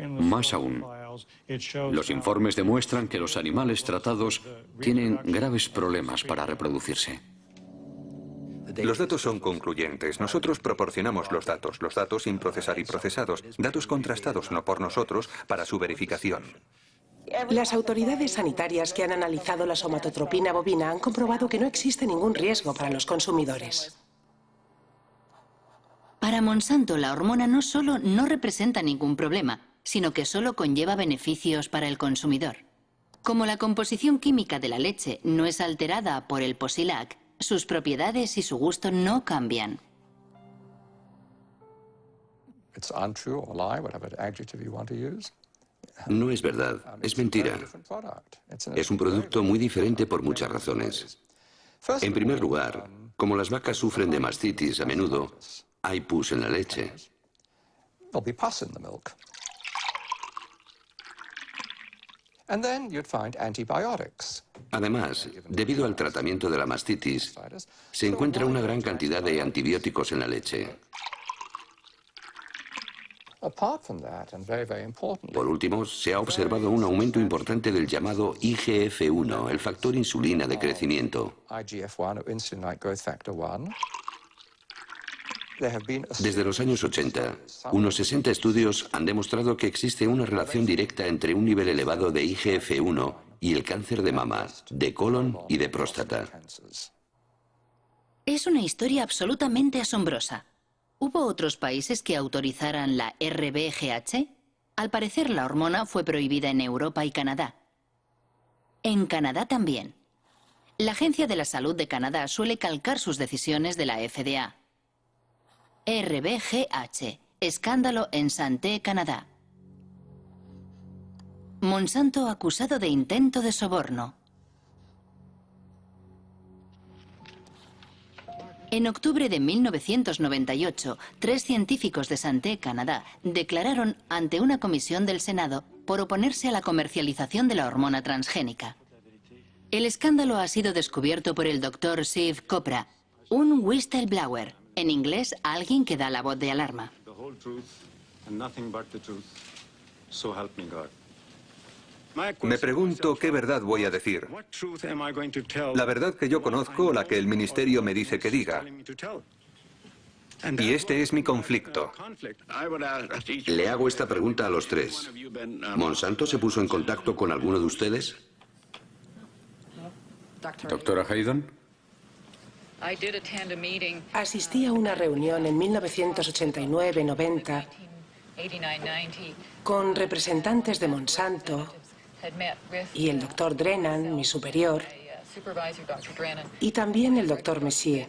Más aún, los informes demuestran que los animales tratados tienen graves problemas para reproducirse. Los datos son concluyentes. Nosotros proporcionamos los datos sin procesar y procesados, datos contrastados no por nosotros para su verificación. Las autoridades sanitarias que han analizado la somatotropina bovina han comprobado que no existe ningún riesgo para los consumidores. Para Monsanto, la hormona no solo no representa ningún problema, sino que solo conlleva beneficios para el consumidor. Como la composición química de la leche no es alterada por el Posilac, sus propiedades y su gusto no cambian. No es verdad, es mentira. Es un producto muy diferente por muchas razones. En primer lugar, como las vacas sufren de mastitis a menudo, hay pus en la leche. Además, debido al tratamiento de la mastitis, se encuentra una gran cantidad de antibióticos en la leche. Por último, se ha observado un aumento importante del llamado IGF-1, el factor insulina de crecimiento. Desde los años 80, unos 60 estudios han demostrado que existe una relación directa entre un nivel elevado de IGF-1 y el cáncer de mama, de colon y de próstata. Es una historia absolutamente asombrosa. ¿Hubo otros países que autorizaran la RBGH? Al parecer, la hormona fue prohibida en Europa y Canadá. En Canadá también. La Agencia de la Salud de Canadá suele calcar sus decisiones de la FDA. RBGH. Escándalo en Santé, Canadá. Monsanto acusado de intento de soborno. En octubre de 1998, 3 científicos de Santé, Canadá, declararon ante una comisión del Senado por oponerse a la comercialización de la hormona transgénica. El escándalo ha sido descubierto por el Dr. Steve Kopra, un whistleblower, en inglés, alguien que da la voz de alarma. Me pregunto qué verdad voy a decir. La verdad que yo conozco o la que el ministerio me dice que diga. Y este es mi conflicto. Le hago esta pregunta a los 3. ¿Monsanto se puso en contacto con alguno de ustedes? Doctora Haydon. Asistí a una reunión en 1989-90 con representantes de Monsanto y el doctor Drennan, mi superior, y también el doctor Messier.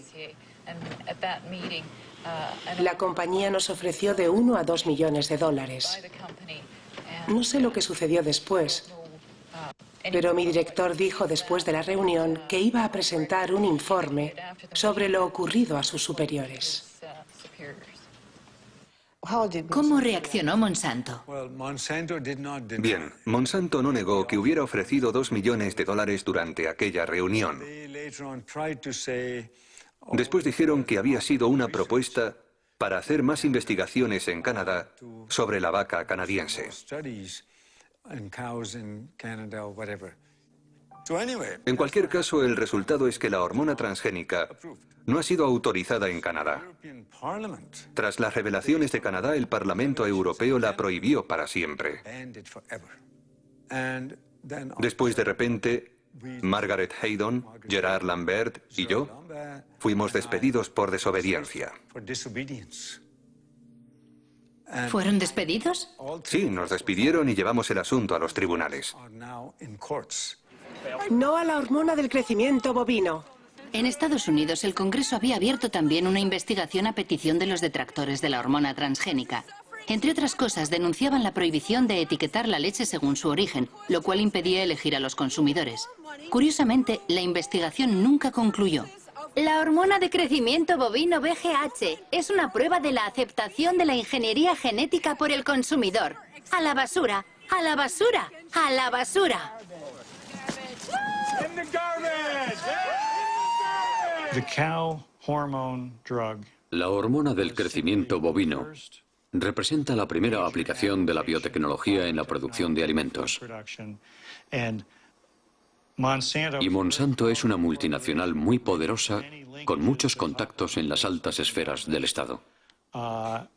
La compañía nos ofreció de 1 a 2 millones de dólares. No sé lo que sucedió después, pero mi director dijo después de la reunión que iba a presentar un informe sobre lo ocurrido a sus superiores. ¿Cómo reaccionó Monsanto? Bien, Monsanto no negó que hubiera ofrecido 2 millones de dólares durante aquella reunión. Después dijeron que había sido una propuesta para hacer más investigaciones en Canadá sobre la vaca canadiense. En cualquier caso, el resultado es que la hormona transgénica no ha sido autorizada en Canadá. Tras las revelaciones de Canadá, el Parlamento Europeo la prohibió para siempre. Después, de repente, Margaret Haydon, Gerard Lambert y yo fuimos despedidos por desobediencia. ¿Fueron despedidos? Sí, nos despidieron y llevamos el asunto a los tribunales. No a la hormona del crecimiento bovino. En Estados Unidos, el Congreso había abierto también una investigación a petición de los detractores de la hormona transgénica. Entre otras cosas, denunciaban la prohibición de etiquetar la leche según su origen, lo cual impedía elegir a los consumidores. Curiosamente, la investigación nunca concluyó. La hormona de crecimiento bovino BGH es una prueba de la aceptación de la ingeniería genética por el consumidor. ¡A la basura! ¡A la basura! ¡A la basura! La hormona del crecimiento bovino representa la primera aplicación de la biotecnología en la producción de alimentos. Y Monsanto es una multinacional muy poderosa con muchos contactos en las altas esferas del Estado. Para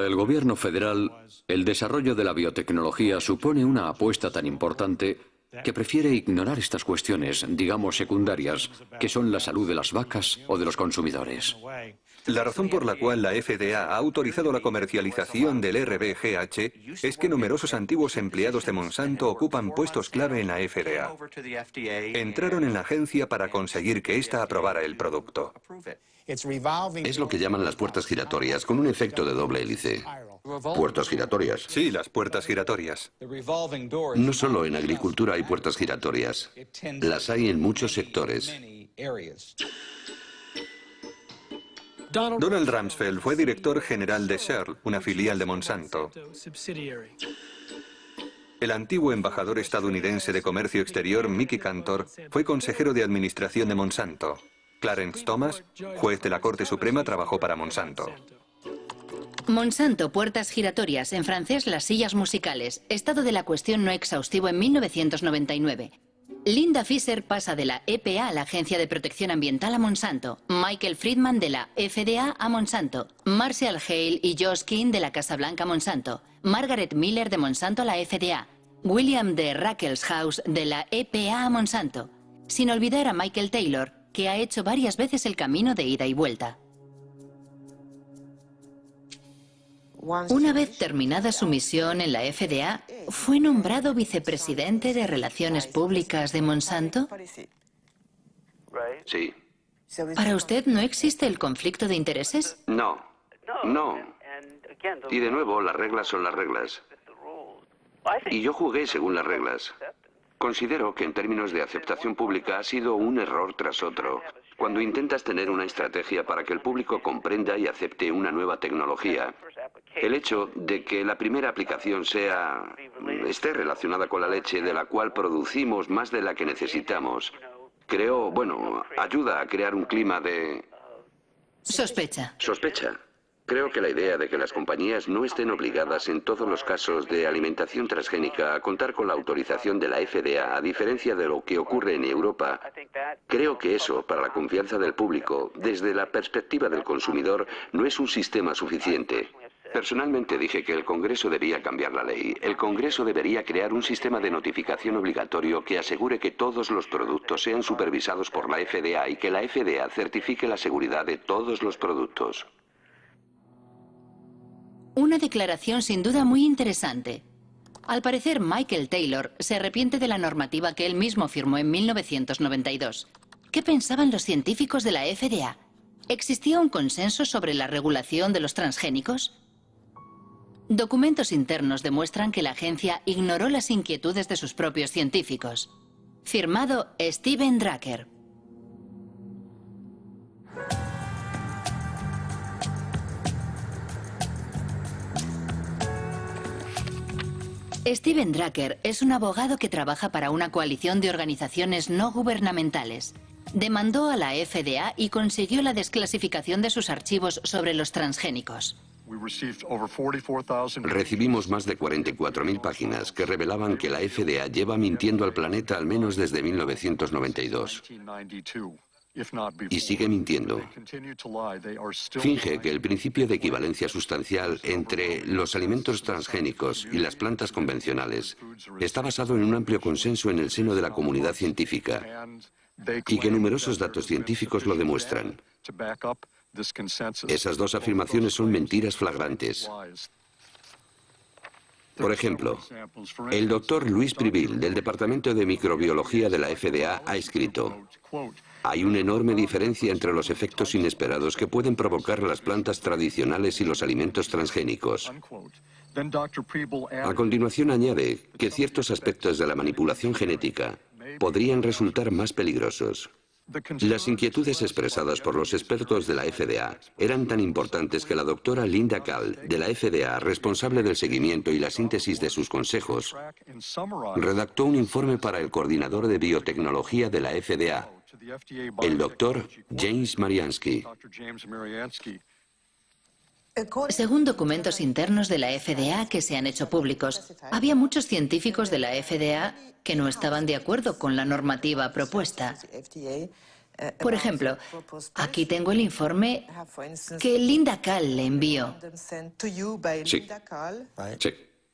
el gobierno federal, el desarrollo de la biotecnología supone una apuesta tan importante que prefiere ignorar estas cuestiones, digamos secundarias, que son la salud de las vacas o de los consumidores. La razón por la cual la FDA ha autorizado la comercialización del RBGH es que numerosos antiguos empleados de Monsanto ocupan puestos clave en la FDA. Entraron en la agencia para conseguir que ésta aprobara el producto. Es lo que llaman las puertas giratorias, con un efecto de doble hélice. Puertas giratorias. Sí, las puertas giratorias. No solo en agricultura hay puertas giratorias. Las hay en muchos sectores. Donald Rumsfeld fue director general de Shell, una filial de Monsanto. El antiguo embajador estadounidense de Comercio Exterior, Mickey Cantor, fue consejero de administración de Monsanto. Clarence Thomas, juez de la Corte Suprema, trabajó para Monsanto. Monsanto, puertas giratorias, en francés las sillas musicales. Estado de la cuestión no exhaustivo en 1999. Linda Fisher pasa de la EPA a la Agencia de Protección Ambiental a Monsanto. Michael Friedman de la FDA a Monsanto. Marshall Hale y Josh King de la Casa Blanca a Monsanto. Margaret Miller de Monsanto a la FDA. William D. Ruckelshaus de la EPA a Monsanto. Sin olvidar a Michael Taylor, que ha hecho varias veces el camino de ida y vuelta. Una vez terminada su misión en la FDA, ¿fue nombrado vicepresidente de Relaciones Públicas de Monsanto? Sí. ¿Para usted no existe el conflicto de intereses? No. No. Y de nuevo, las reglas son las reglas. Y yo jugué según las reglas. Considero que en términos de aceptación pública ha sido un error tras otro. Cuando intentas tener una estrategia para que el público comprenda y acepte una nueva tecnología, el hecho de que la primera aplicación esté relacionada con la leche de la cual producimos más de la que necesitamos, ayuda a crear un clima de... Sospecha. Sospecha. Creo que la idea de que las compañías no estén obligadas en todos los casos de alimentación transgénica a contar con la autorización de la FDA, a diferencia de lo que ocurre en Europa, creo que eso, para la confianza del público, desde la perspectiva del consumidor, no es un sistema suficiente. Personalmente dije que el Congreso debía cambiar la ley. El Congreso debería crear un sistema de notificación obligatorio que asegure que todos los productos sean supervisados por la FDA y que la FDA certifique la seguridad de todos los productos. Una declaración sin duda muy interesante. Al parecer, Michael Taylor se arrepiente de la normativa que él mismo firmó en 1992. ¿Qué pensaban los científicos de la FDA? ¿Existía un consenso sobre la regulación de los transgénicos? Documentos internos demuestran que la agencia ignoró las inquietudes de sus propios científicos. Firmado Steven Drucker. Steven Drucker es un abogado que trabaja para una coalición de organizaciones no gubernamentales. Demandó a la FDA y consiguió la desclasificación de sus archivos sobre los transgénicos. Recibimos más de 44.000 páginas que revelaban que la FDA lleva mintiendo al planeta al menos desde 1992. Y sigue mintiendo. Finge que el principio de equivalencia sustancial entre los alimentos transgénicos y las plantas convencionales está basado en un amplio consenso en el seno de la comunidad científica y que numerosos datos científicos lo demuestran. Esas dos afirmaciones son mentiras flagrantes. Por ejemplo, el doctor Luis Privil, del Departamento de Microbiología de la FDA, ha escrito: hay una enorme diferencia entre los efectos inesperados que pueden provocar las plantas tradicionales y los alimentos transgénicos. A continuación añade que ciertos aspectos de la manipulación genética podrían resultar más peligrosos. Las inquietudes expresadas por los expertos de la FDA eran tan importantes que la doctora Linda Kahl, de la FDA, responsable del seguimiento y la síntesis de sus consejos, redactó un informe para el coordinador de biotecnología de la FDA, el doctor James Mariansky. Según documentos internos de la FDA que se han hecho públicos, había muchos científicos de la FDA que no estaban de acuerdo con la normativa propuesta. Por ejemplo, aquí tengo el informe que Linda Kahl le envió. Sí. Sí.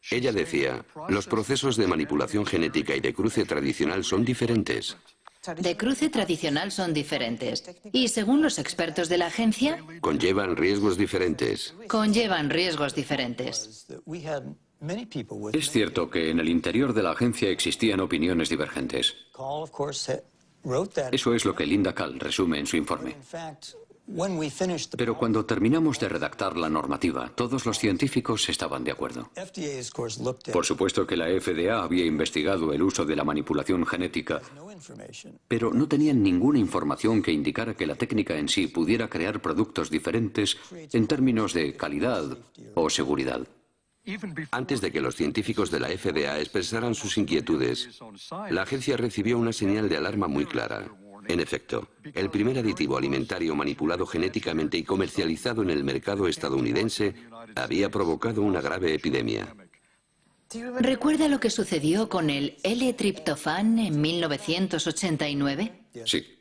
Ella decía, los procesos de manipulación genética y de cruce tradicional son diferentes. De cruce tradicional son diferentes. Y según los expertos de la agencia, conllevan riesgos diferentes. Conllevan riesgos diferentes. Es cierto que en el interior de la agencia existían opiniones divergentes. Eso es lo que Linda Kahl resume en su informe. Pero cuando terminamos de redactar la normativa, todos los científicos estaban de acuerdo. Por supuesto que la FDA había investigado el uso de la manipulación genética, pero no tenían ninguna información que indicara que la técnica en sí pudiera crear productos diferentes en términos de calidad o seguridad. Antes de que los científicos de la FDA expresaran sus inquietudes, la agencia recibió una señal de alarma muy clara. En efecto, el primer aditivo alimentario manipulado genéticamente y comercializado en el mercado estadounidense había provocado una grave epidemia. ¿Recuerda lo que sucedió con el L-triptofán en 1989? Sí.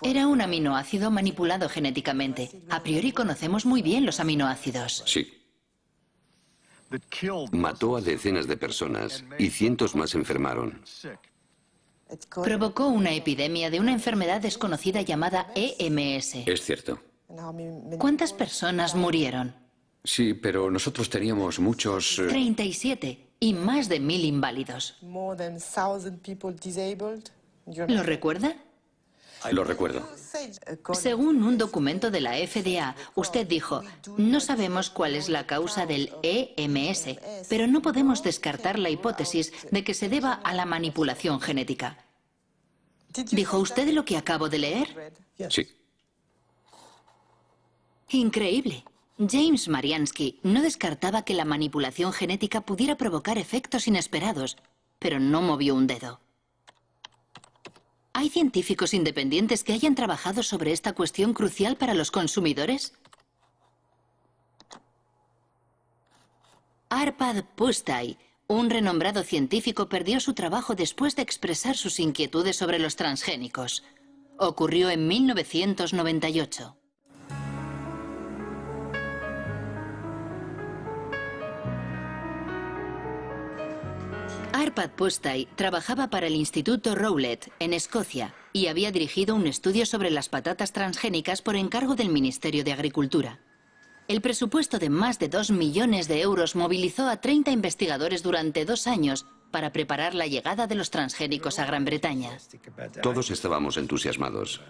Era un aminoácido manipulado genéticamente. A priori conocemos muy bien los aminoácidos. Sí. Mató a decenas de personas y cientos más enfermaron. Provocó una epidemia de una enfermedad desconocida llamada EMS. Es cierto. ¿Cuántas personas murieron? Sí, pero nosotros teníamos muchos... 37 y más de 1000 inválidos. ¿Lo recuerda? Lo recuerdo. Según un documento de la FDA, usted dijo, no sabemos cuál es la causa del EMS, pero no podemos descartar la hipótesis de que se deba a la manipulación genética. ¿Dijo usted lo que acabo de leer? Sí. Increíble. James Mariansky no descartaba que la manipulación genética pudiera provocar efectos inesperados, pero no movió un dedo. ¿Hay científicos independientes que hayan trabajado sobre esta cuestión crucial para los consumidores? Arpad Pusztai, un renombrado científico, perdió su trabajo después de expresar sus inquietudes sobre los transgénicos. Ocurrió en 1998. Arpad Pusztai trabajaba para el Instituto Rowlett, en Escocia, y había dirigido un estudio sobre las patatas transgénicas por encargo del Ministerio de Agricultura. El presupuesto de más de 2 millones de euros movilizó a 30 investigadores durante 2 años para preparar la llegada de los transgénicos a Gran Bretaña. Todos estábamos entusiasmados.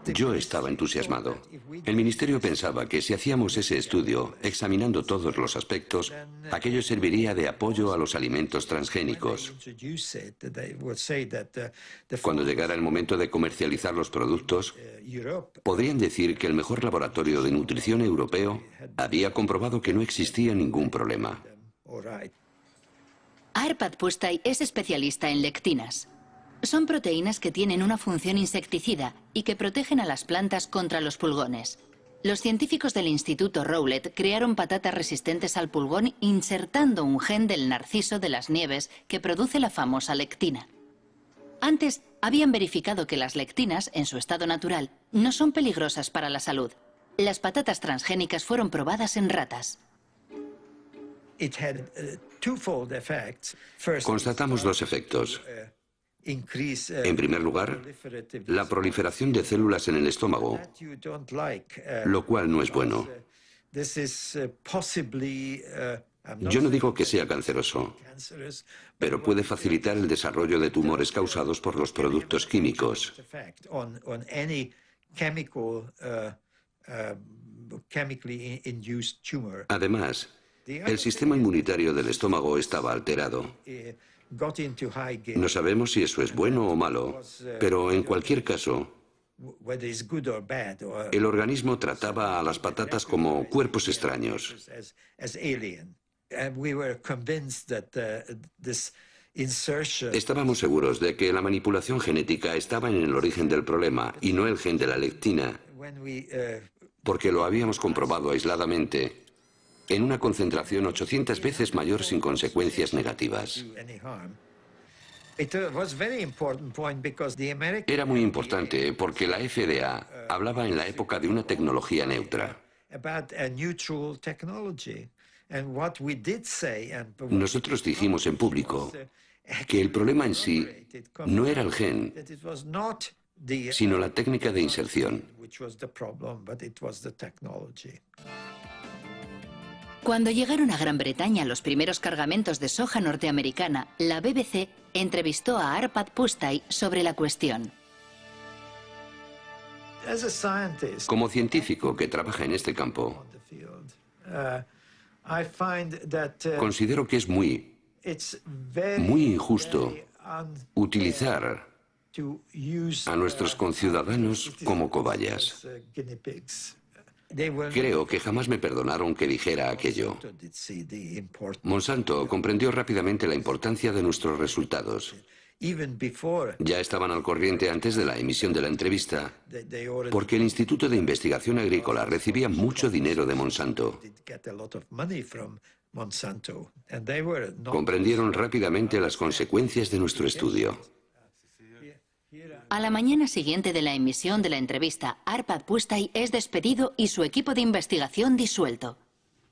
Yo estaba entusiasmado. El ministerio pensaba que si hacíamos ese estudio, examinando todos los aspectos, aquello serviría de apoyo a los alimentos transgénicos. Cuando llegara el momento de comercializar los productos, podrían decir que el mejor laboratorio de nutrición europeo había comprobado que no existía ningún problema. Arpad Pusztai es especialista en lectinas. Son proteínas que tienen una función insecticida y que protegen a las plantas contra los pulgones. Los científicos del Instituto Rowlett crearon patatas resistentes al pulgón insertando un gen del narciso de las nieves que produce la famosa lectina. Antes, habían verificado que las lectinas, en su estado natural, no son peligrosas para la salud. Las patatas transgénicas fueron probadas en ratas. Constatamos 2 efectos. En primer lugar, la proliferación de células en el estómago, lo cual no es bueno. Yo no digo que sea canceroso, pero puede facilitar el desarrollo de tumores causados por los productos químicos. Además, el sistema inmunitario del estómago estaba alterado. No sabemos si eso es bueno o malo, pero en cualquier caso, el organismo trataba a las patatas como cuerpos extraños. Estábamos seguros de que la manipulación genética estaba en el origen del problema y no el gen de la lectina, porque lo habíamos comprobado aisladamente en una concentración 800 veces mayor sin consecuencias negativas. Era muy importante porque la FDA hablaba en la época de una tecnología neutra. Nosotros dijimos en público que el problema en sí no era el gen, sino la técnica de inserción. Cuando llegaron a Gran Bretaña los primeros cargamentos de soja norteamericana, la BBC entrevistó a Arpad Pusztai sobre la cuestión. Como científico que trabaja en este campo, considero que es muy injusto utilizar a nuestros conciudadanos como cobayas. Creo que jamás me perdonaron que dijera aquello. Monsanto comprendió rápidamente la importancia de nuestros resultados. Ya estaban al corriente antes de la emisión de la entrevista, porque el Instituto de Investigación Agrícola recibía mucho dinero de Monsanto. Comprendieron rápidamente las consecuencias de nuestro estudio. A la mañana siguiente de la emisión de la entrevista, Arpad Pusztai es despedido y su equipo de investigación disuelto.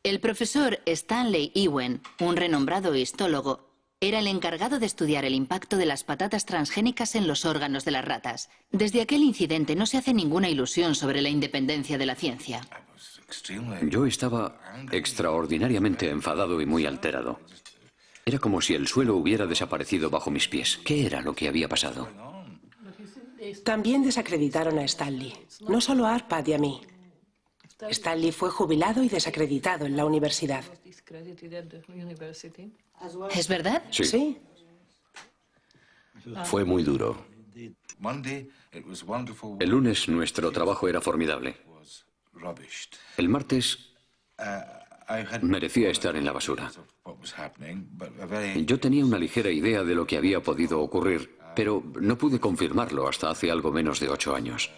El profesor Stanley Ewen, un renombrado histólogo, era el encargado de estudiar el impacto de las patatas transgénicas en los órganos de las ratas. Desde aquel incidente no se hace ninguna ilusión sobre la independencia de la ciencia. Yo estaba extraordinariamente enfadado y muy alterado. Era como si el suelo hubiera desaparecido bajo mis pies. ¿Qué era lo que había pasado? También desacreditaron a Stanley. No solo a Arpad y a mí. Stanley fue jubilado y desacreditado en la universidad. ¿Es verdad? Sí. Sí. Fue muy duro. El lunes nuestro trabajo era formidable. El martes merecía estar en la basura. Yo tenía una ligera idea de lo que había podido ocurrir, pero no pude confirmarlo hasta hace algo menos de 8 años.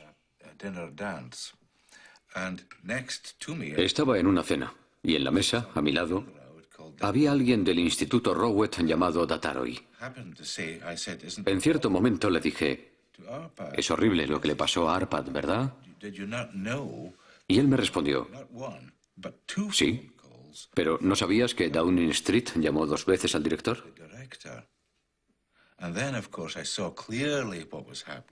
Estaba en una cena, y en la mesa, a mi lado, había alguien del Instituto Rowett llamado Dataroi. En cierto momento le dije, es horrible lo que le pasó a Arpad, ¿verdad? Y él me respondió, sí, pero ¿no sabías que Downing Street llamó 2 veces al director?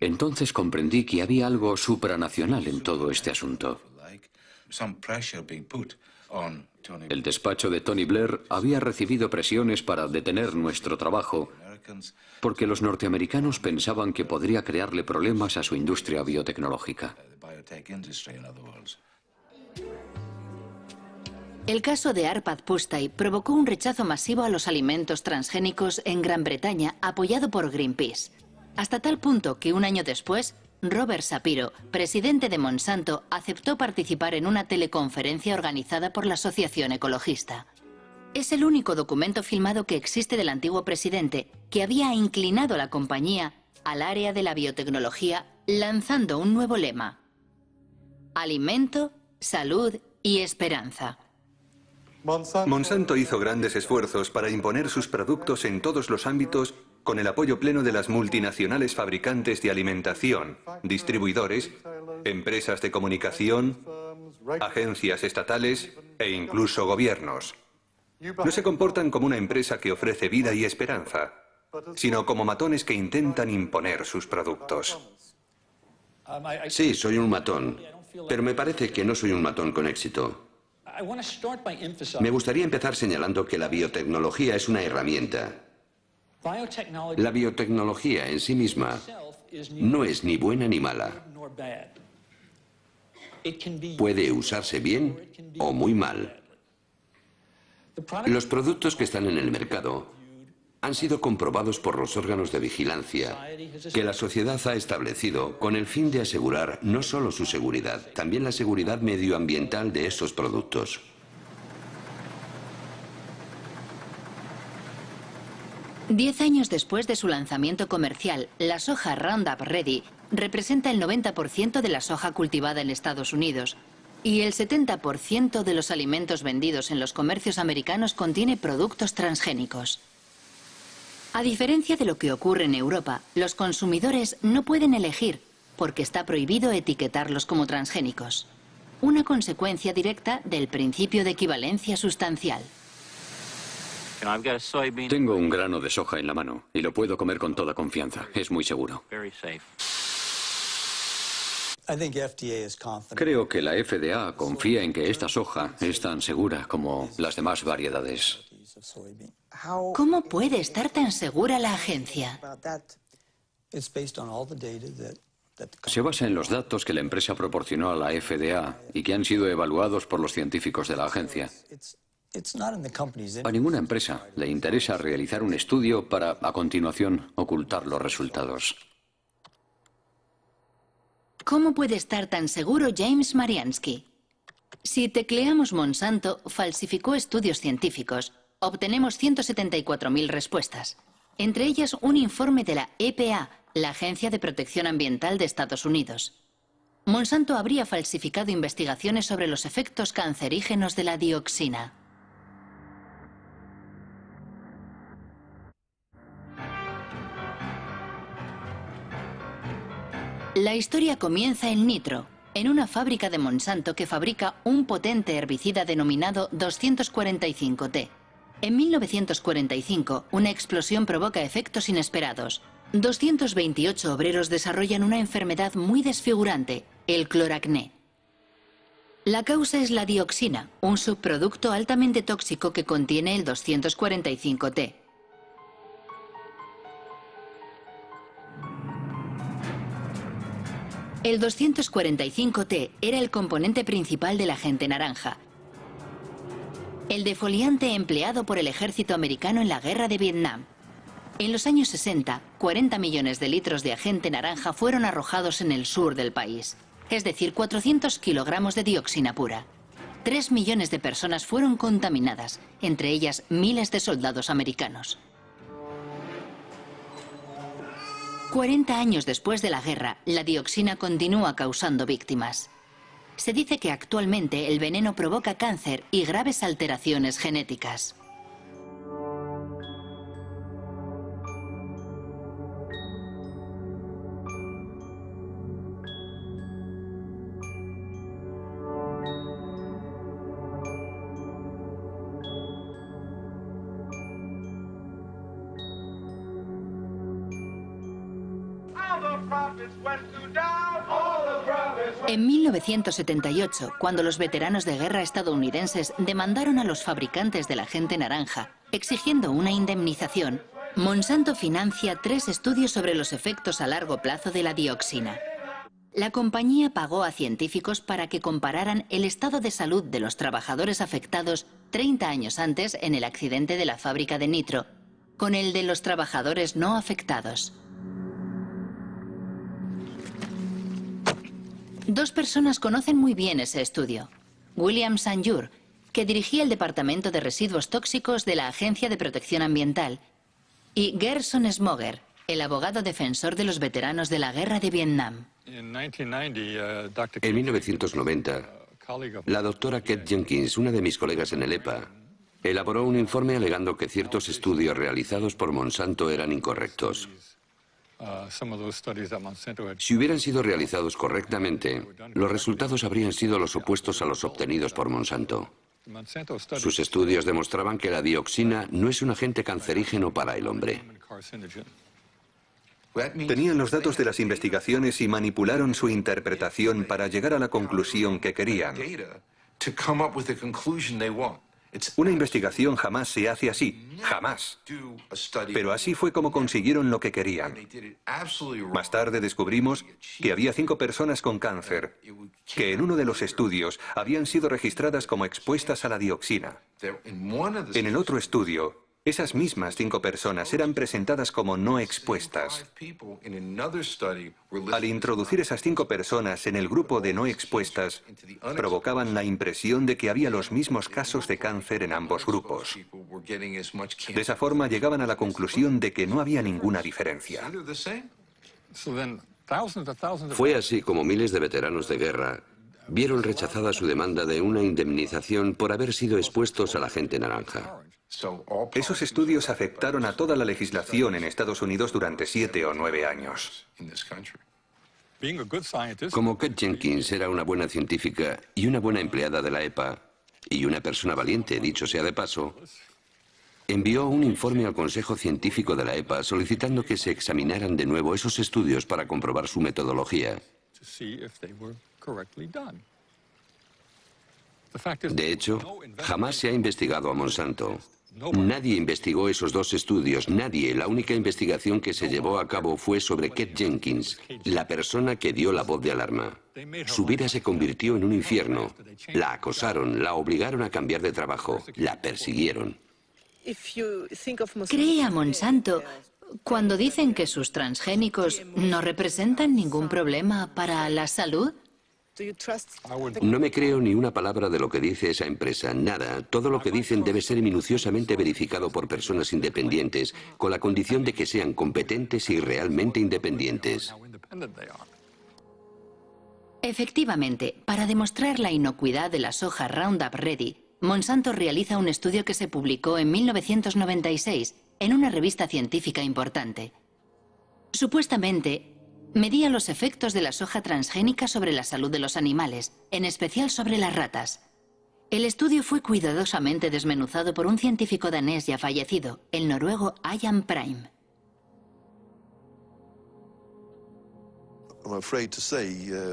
Entonces comprendí que había algo supranacional en todo este asunto. El despacho de Tony Blair había recibido presiones para detener nuestro trabajo porque los norteamericanos pensaban que podría crearle problemas a su industria biotecnológica. El caso de Arpad Pusztai provocó un rechazo masivo a los alimentos transgénicos en Gran Bretaña, apoyado por Greenpeace. Hasta tal punto que un año después, Robert Shapiro, presidente de Monsanto, aceptó participar en una teleconferencia organizada por la Asociación Ecologista. Es el único documento filmado que existe del antiguo presidente que había inclinado la compañía al área de la biotecnología lanzando un nuevo lema: alimento, salud y esperanza. Monsanto hizo grandes esfuerzos para imponer sus productos en todos los ámbitos con el apoyo pleno de las multinacionales fabricantes de alimentación, distribuidores, empresas de comunicación, agencias estatales e incluso gobiernos. No se comportan como una empresa que ofrece vida y esperanza, sino como matones que intentan imponer sus productos. Sí, soy un matón, pero me parece que no soy un matón con éxito. Me gustaría empezar señalando que la biotecnología es una herramienta. La biotecnología en sí misma no es ni buena ni mala. Puede usarse bien o muy mal. Los productos que están en el mercado han sido comprobados por los órganos de vigilancia que la sociedad ha establecido con el fin de asegurar no solo su seguridad, también la seguridad medioambiental de estos productos. Diez años después de su lanzamiento comercial, la soja Roundup Ready representa el 90% de la soja cultivada en Estados Unidos y el 70% de los alimentos vendidos en los comercios americanos contiene productos transgénicos. A diferencia de lo que ocurre en Europa, los consumidores no pueden elegir porque está prohibido etiquetarlos como transgénicos. Una consecuencia directa del principio de equivalencia sustancial. Tengo un grano de soja en la mano y lo puedo comer con toda confianza. Es muy seguro. Creo que la FDA confía en que esta soja es tan segura como las demás variedades. ¿Cómo puede estar tan segura la agencia? Se basa en los datos que la empresa proporcionó a la FDA y que han sido evaluados por los científicos de la agencia. A ninguna empresa le interesa realizar un estudio para, a continuación, ocultar los resultados. ¿Cómo puede estar tan seguro James Mariansky? Si tecleamos Monsanto falsificó estudios científicos, obtenemos 174.000 respuestas. Entre ellas un informe de la EPA, la Agencia de Protección Ambiental de Estados Unidos. Monsanto habría falsificado investigaciones sobre los efectos cancerígenos de la dioxina. La historia comienza en Nitro, en una fábrica de Monsanto que fabrica un potente herbicida denominado 245T. En 1945, una explosión provoca efectos inesperados. 228 obreros desarrollan una enfermedad muy desfigurante, el cloracné. La causa es la dioxina, un subproducto altamente tóxico que contiene el 245T. El 245T era el componente principal del agente naranja, el defoliante empleado por el ejército americano en la guerra de Vietnam. En los años 60, 40 millones de litros de agente naranja fueron arrojados en el sur del país, es decir, 400 kilogramos de dioxina pura. 3 millones de personas fueron contaminadas, entre ellas miles de soldados americanos. 40 años después de la guerra, la dioxina continúa causando víctimas. Se dice que actualmente el veneno provoca cáncer y graves alteraciones genéticas. En 1978, cuando los veteranos de guerra estadounidenses demandaron a los fabricantes del agente naranja, exigiendo una indemnización, Monsanto financia 3 estudios sobre los efectos a largo plazo de la dioxina. La compañía pagó a científicos para que compararan el estado de salud de los trabajadores afectados 30 años antes en el accidente de la fábrica de nitro, con el de los trabajadores no afectados. 2 personas conocen muy bien ese estudio. William Sanjur, que dirigía el Departamento de Residuos Tóxicos de la Agencia de Protección Ambiental, y Gerson Smoger, el abogado defensor de los veteranos de la guerra de Vietnam. En 1990, la doctora Kate Jenkins, una de mis colegas en el EPA, elaboró un informe alegando que ciertos estudios realizados por Monsanto eran incorrectos. Si hubieran sido realizados correctamente, los resultados habrían sido los opuestos a los obtenidos por Monsanto. Sus estudios demostraban que la dioxina no es un agente cancerígeno para el hombre. Tenían los datos de las investigaciones y manipularon su interpretación para llegar a la conclusión que querían. Una investigación jamás se hace así, jamás. Pero así fue como consiguieron lo que querían. Más tarde descubrimos que había 5 personas con cáncer, que en uno de los estudios habían sido registradas como expuestas a la dioxina. En el otro estudio, esas mismas 5 personas eran presentadas como no expuestas. Al introducir esas 5 personas en el grupo de no expuestas, provocaban la impresión de que había los mismos casos de cáncer en ambos grupos. De esa forma llegaban a la conclusión de que no había ninguna diferencia. Fue así como miles de veteranos de guerra vieron rechazada su demanda de una indemnización por haber sido expuestos al agente naranja. Esos estudios afectaron a toda la legislación en Estados Unidos durante 7 o 9 años. Como Kate Jenkins era una buena científica y una buena empleada de la EPA, y una persona valiente, dicho sea de paso, envió un informe al Consejo Científico de la EPA solicitando que se examinaran de nuevo esos estudios para comprobar su metodología. De hecho, jamás se ha investigado a Monsanto. Nadie investigó esos 2 estudios, nadie. La única investigación que se llevó a cabo fue sobre Kate Jenkins, la persona que dio la voz de alarma. Su vida se convirtió en un infierno. La acosaron, la obligaron a cambiar de trabajo, la persiguieron. ¿Cree a Monsanto cuando dicen que sus transgénicos no representan ningún problema para la salud? No me creo ni una palabra de lo que dice esa empresa, nada. Todo lo que dicen debe ser minuciosamente verificado por personas independientes, con la condición de que sean competentes y realmente independientes. Efectivamente, para demostrar la inocuidad de la soja Roundup Ready, Monsanto realiza un estudio que se publicó en 1996 en una revista científica importante. Supuestamente, medía los efectos de la soja transgénica sobre la salud de los animales, en especial sobre las ratas. El estudio fue cuidadosamente desmenuzado por un científico danés ya fallecido, el noruego Ian Prime.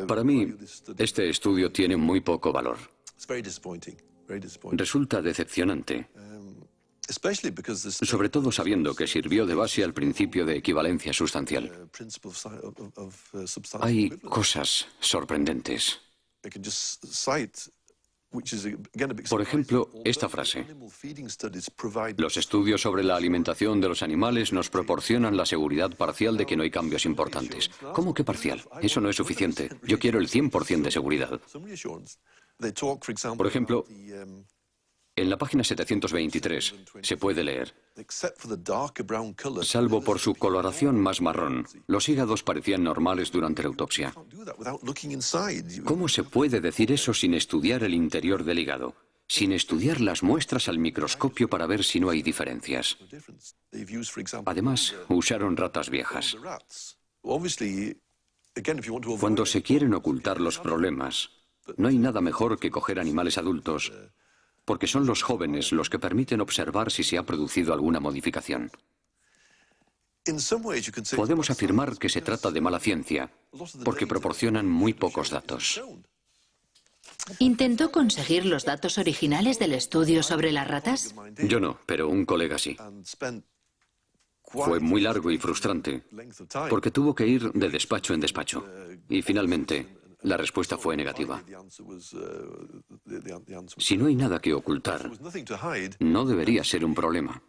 Para mí, este estudio tiene muy poco valor. Resulta decepcionante, sobre todo sabiendo que sirvió de base al principio de equivalencia sustancial. Hay cosas sorprendentes. Por ejemplo, esta frase: los estudios sobre la alimentación de los animales nos proporcionan la seguridad parcial de que no hay cambios importantes. ¿Cómo que parcial? Eso no es suficiente. Yo quiero el 100% de seguridad. Por ejemplo, en la página 723 se puede leer: salvo por su coloración más marrón, los hígados parecían normales durante la autopsia. ¿Cómo se puede decir eso sin estudiar el interior del hígado? Sin estudiar las muestras al microscopio para ver si no hay diferencias. Además, usaron ratas viejas. Cuando se quieren ocultar los problemas, no hay nada mejor que coger animales adultos, porque son los jóvenes los que permiten observar si se ha producido alguna modificación. Podemos afirmar que se trata de mala ciencia, porque proporcionan muy pocos datos. ¿Intentó conseguir los datos originales del estudio sobre las ratas? Yo no, pero un colega sí. Fue muy largo y frustrante, porque tuvo que ir de despacho en despacho. Y finalmente, la respuesta fue negativa. Si no hay nada que ocultar, no debería ser un problema.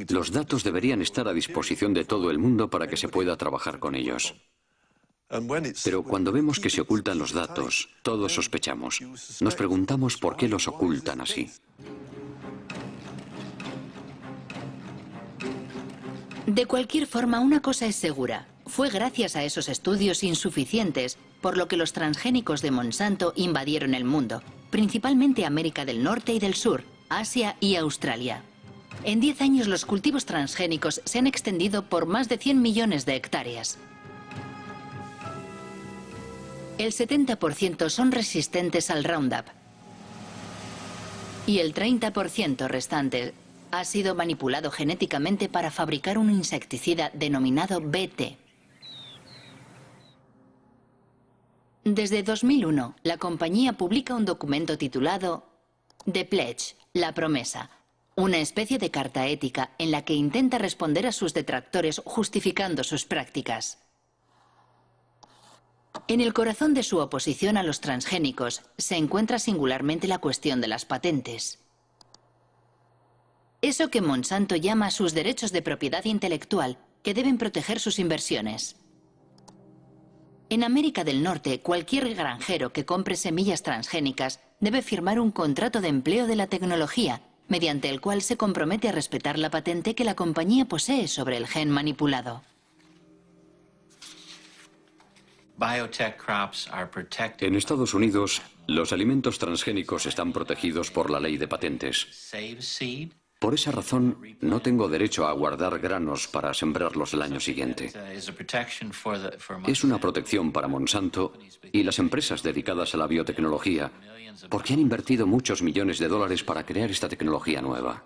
Los datos deberían estar a disposición de todo el mundo para que se pueda trabajar con ellos. Pero cuando vemos que se ocultan los datos, todos sospechamos. Nos preguntamos por qué los ocultan así. De cualquier forma, una cosa es segura. Fue gracias a esos estudios insuficientes por lo que los transgénicos de Monsanto invadieron el mundo, principalmente América del Norte y del Sur, Asia y Australia. En 10 años los cultivos transgénicos se han extendido por más de 100 millones de hectáreas. El 70% son resistentes al Roundup y el 30% restante ha sido manipulado genéticamente para fabricar un insecticida denominado BT. Desde 2001, la compañía publica un documento titulado The Pledge, la promesa, una especie de carta ética en la que intenta responder a sus detractores justificando sus prácticas. En el corazón de su oposición a los transgénicos se encuentra singularmente la cuestión de las patentes. Eso que Monsanto llama sus derechos de propiedad intelectual, que deben proteger sus inversiones. En América del Norte, cualquier granjero que compre semillas transgénicas debe firmar un contrato de empleo de la tecnología, mediante el cual se compromete a respetar la patente que la compañía posee sobre el gen manipulado. En Estados Unidos, los alimentos transgénicos están protegidos por la ley de patentes. Por esa razón, no tengo derecho a guardar granos para sembrarlos el año siguiente. Es una protección para Monsanto y las empresas dedicadas a la biotecnología, porque han invertido muchos millones de dólares para crear esta tecnología nueva.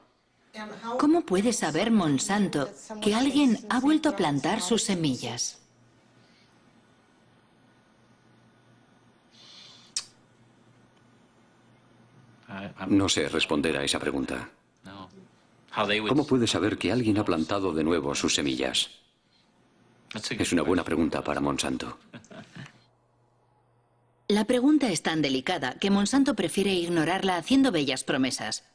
¿Cómo puede saber Monsanto que alguien ha vuelto a plantar sus semillas? No sé responder a esa pregunta. ¿Cómo puede saber que alguien ha plantado de nuevo sus semillas? Es una buena pregunta para Monsanto. La pregunta es tan delicada que Monsanto prefiere ignorarla haciendo bellas promesas.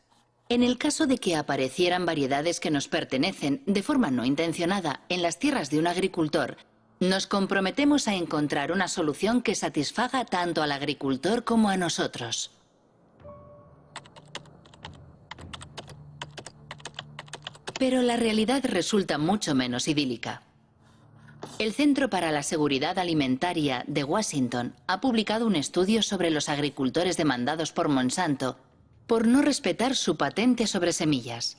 En el caso de que aparecieran variedades que nos pertenecen de forma no intencionada en las tierras de un agricultor, nos comprometemos a encontrar una solución que satisfaga tanto al agricultor como a nosotros. Pero la realidad resulta mucho menos idílica. El Centro para la Seguridad Alimentaria de Washington ha publicado un estudio sobre los agricultores demandados por Monsanto por no respetar su patente sobre semillas.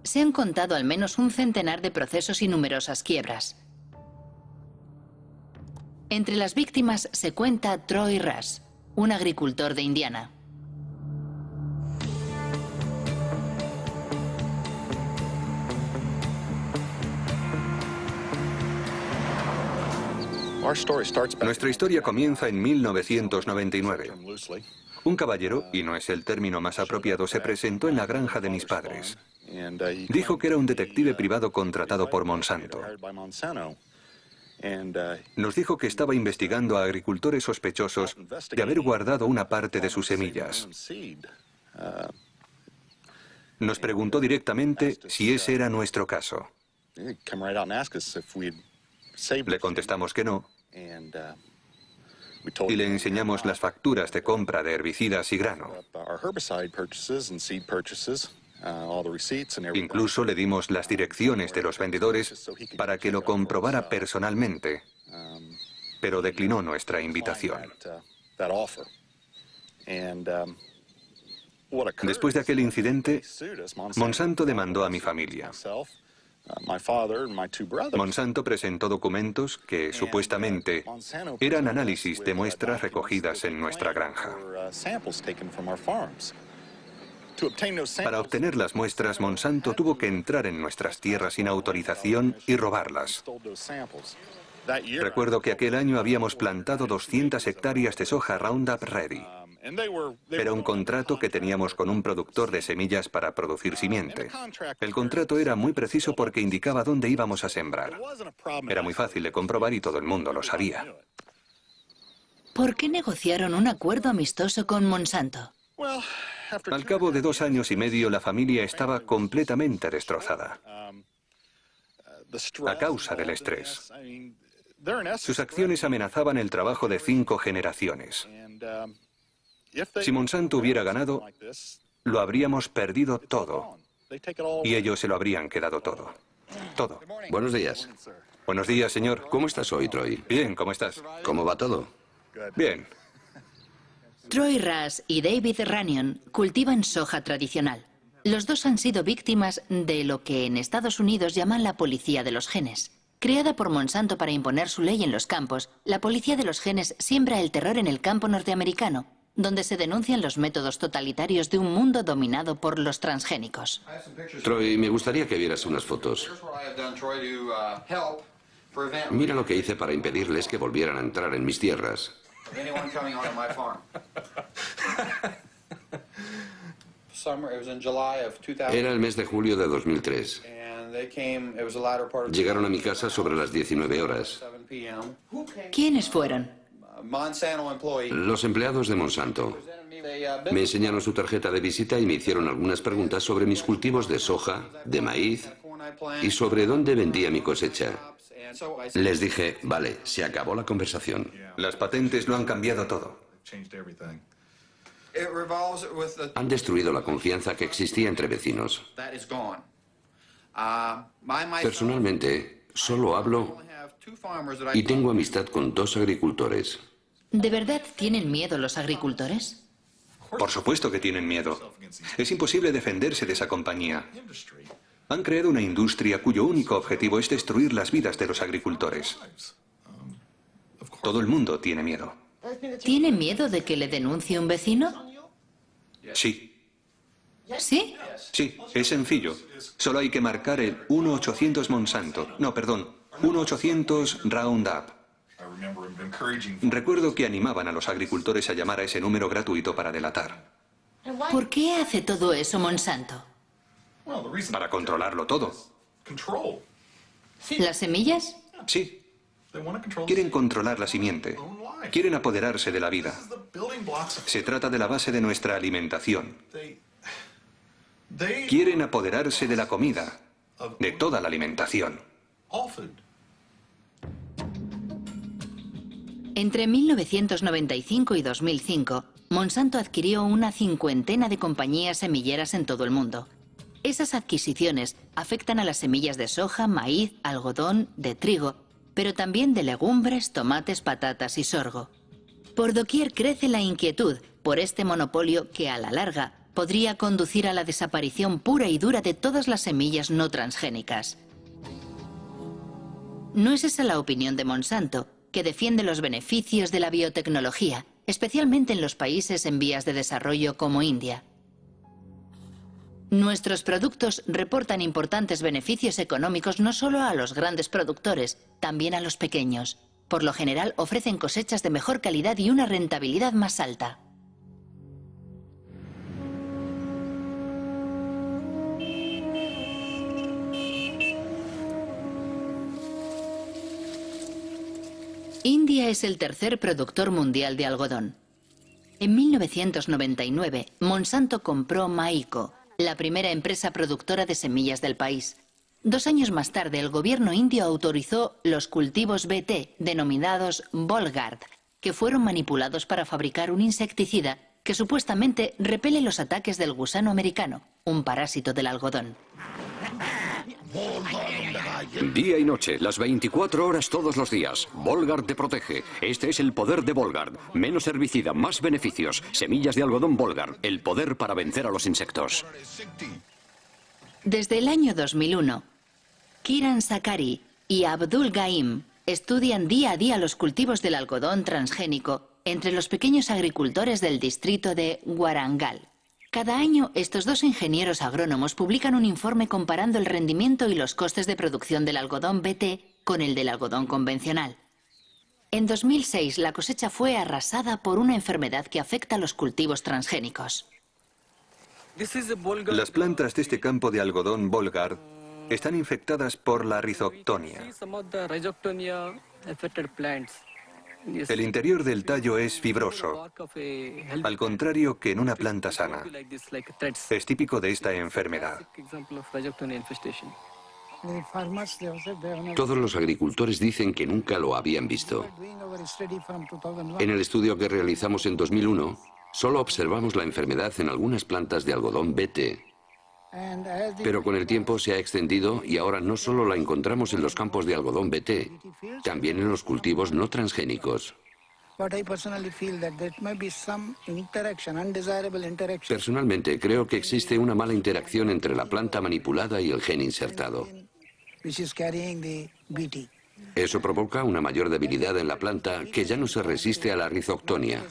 Se han contado al menos un centenar de procesos y numerosas quiebras. Entre las víctimas se cuenta Troy Rush, un agricultor de Indiana. Nuestra historia comienza en 1999. Un caballero, y no es el término más apropiado, se presentó en la granja de mis padres. Dijo que era un detective privado contratado por Monsanto. Nos dijo que estaba investigando a agricultores sospechosos de haber guardado una parte de sus semillas. Nos preguntó directamente si ese era nuestro caso. Le contestamos que no, y le enseñamos las facturas de compra de herbicidas y grano. Incluso le dimos las direcciones de los vendedores para que lo comprobara personalmente, pero declinó nuestra invitación. Después de aquel incidente, Monsanto demandó a mi familia. Monsanto presentó documentos que, supuestamente, eran análisis de muestras recogidas en nuestra granja. Para obtener las muestras, Monsanto tuvo que entrar en nuestras tierras sin autorización y robarlas. Recuerdo que aquel año habíamos plantado 200 hectáreas de soja Roundup Ready. Era un contrato que teníamos con un productor de semillas para producir simiente. El contrato era muy preciso porque indicaba dónde íbamos a sembrar. Era muy fácil de comprobar y todo el mundo lo sabía. ¿Por qué negociaron un acuerdo amistoso con Monsanto? Al cabo de 2 años y medio, la familia estaba completamente destrozada a causa del estrés. Sus acciones amenazaban el trabajo de 5 generaciones. Si Monsanto hubiera ganado, lo habríamos perdido todo. Y ellos se lo habrían quedado todo. Todo. Buenos días. Buenos días, señor. ¿Cómo estás hoy, Troy? Bien, ¿cómo estás? ¿Cómo va todo? Bien. Troy Rush y David Runyon cultivan soja tradicional. Los dos han sido víctimas de lo que en Estados Unidos llaman la policía de los genes. Creada por Monsanto para imponer su ley en los campos, la policía de los genes siembra el terror en el campo norteamericano, donde se denuncian los métodos totalitarios de un mundo dominado por los transgénicos. Troy, me gustaría que vieras unas fotos. Mira lo que hice para impedirles que volvieran a entrar en mis tierras. Era el mes de julio de 2003. Llegaron a mi casa sobre las 19 horas. ¿Quiénes fueron? Los empleados de Monsanto. Me enseñaron su tarjeta de visita y me hicieron algunas preguntas sobre mis cultivos de soja, de maíz y sobre dónde vendía mi cosecha. Les dije, vale, se acabó la conversación. Las patentes lo han cambiado todo. Han destruido la confianza que existía entre vecinos. Personalmente, solo hablo y tengo amistad con 2 agricultores. ¿De verdad tienen miedo los agricultores? Por supuesto que tienen miedo. Es imposible defenderse de esa compañía. Han creado una industria cuyo único objetivo es destruir las vidas de los agricultores. Todo el mundo tiene miedo. ¿Tiene miedo de que le denuncie un vecino? Sí. ¿Sí? Sí, es sencillo. Solo hay que marcar el 1-800 Monsanto. No, perdón, 1-800 Roundup. Recuerdo que animaban a los agricultores a llamar a ese número gratuito para delatar. ¿Por qué hace todo eso Monsanto? Para controlarlo todo. ¿Las semillas? Sí. Quieren controlar la simiente. Quieren apoderarse de la vida. Se trata de la base de nuestra alimentación. Quieren apoderarse de la comida, de toda la alimentación. Entre 1995 y 2005, Monsanto adquirió una 50 de compañías semilleras en todo el mundo. Esas adquisiciones afectan a las semillas de soja, maíz, algodón, de trigo, pero también de legumbres, tomates, patatas y sorgo. Por doquier crece la inquietud por este monopolio que, a la larga, podría conducir a la desaparición pura y dura de todas las semillas no transgénicas. No es esa la opinión de Monsanto, que defiende los beneficios de la biotecnología, especialmente en los países en vías de desarrollo como India. Nuestros productos reportan importantes beneficios económicos no solo a los grandes productores, también a los pequeños. Por lo general ofrecen cosechas de mejor calidad y una rentabilidad más alta. India es el tercer productor mundial de algodón. En 1999, Monsanto compró Maiko, la primera empresa productora de semillas del país. 2 años más tarde, el gobierno indio autorizó los cultivos BT, denominados Bollgard, que fueron manipulados para fabricar un insecticida que supuestamente repele los ataques del gusano americano, un parásito del algodón. Día y noche, las 24 horas todos los días. Bollgard te protege. Este es el poder de Bollgard. Menos herbicida, más beneficios. Semillas de algodón Bollgard. El poder para vencer a los insectos. Desde el año 2001, Kiran Sakari y Abdul Gaim estudian día a día los cultivos del algodón transgénico entre los pequeños agricultores del distrito de Warangal. Cada año, estos 2 ingenieros agrónomos publican un informe comparando el rendimiento y los costes de producción del algodón BT con el del algodón convencional. En 2006, la cosecha fue arrasada por una enfermedad que afecta a los cultivos transgénicos. Las plantas de este campo de algodón Bollgard están infectadas por la rizoctonia. El interior del tallo es fibroso, al contrario que en una planta sana. Es típico de esta enfermedad. Todos los agricultores dicen que nunca lo habían visto. En el estudio que realizamos en 2001, solo observamos la enfermedad en algunas plantas de algodón BT. Pero con el tiempo se ha extendido y ahora no solo la encontramos en los campos de algodón BT, también en los cultivos no transgénicos. Personalmente creo que existe una mala interacción entre la planta manipulada y el gen insertado. Eso provoca una mayor debilidad en la planta que ya no se resiste a la rizoctonia.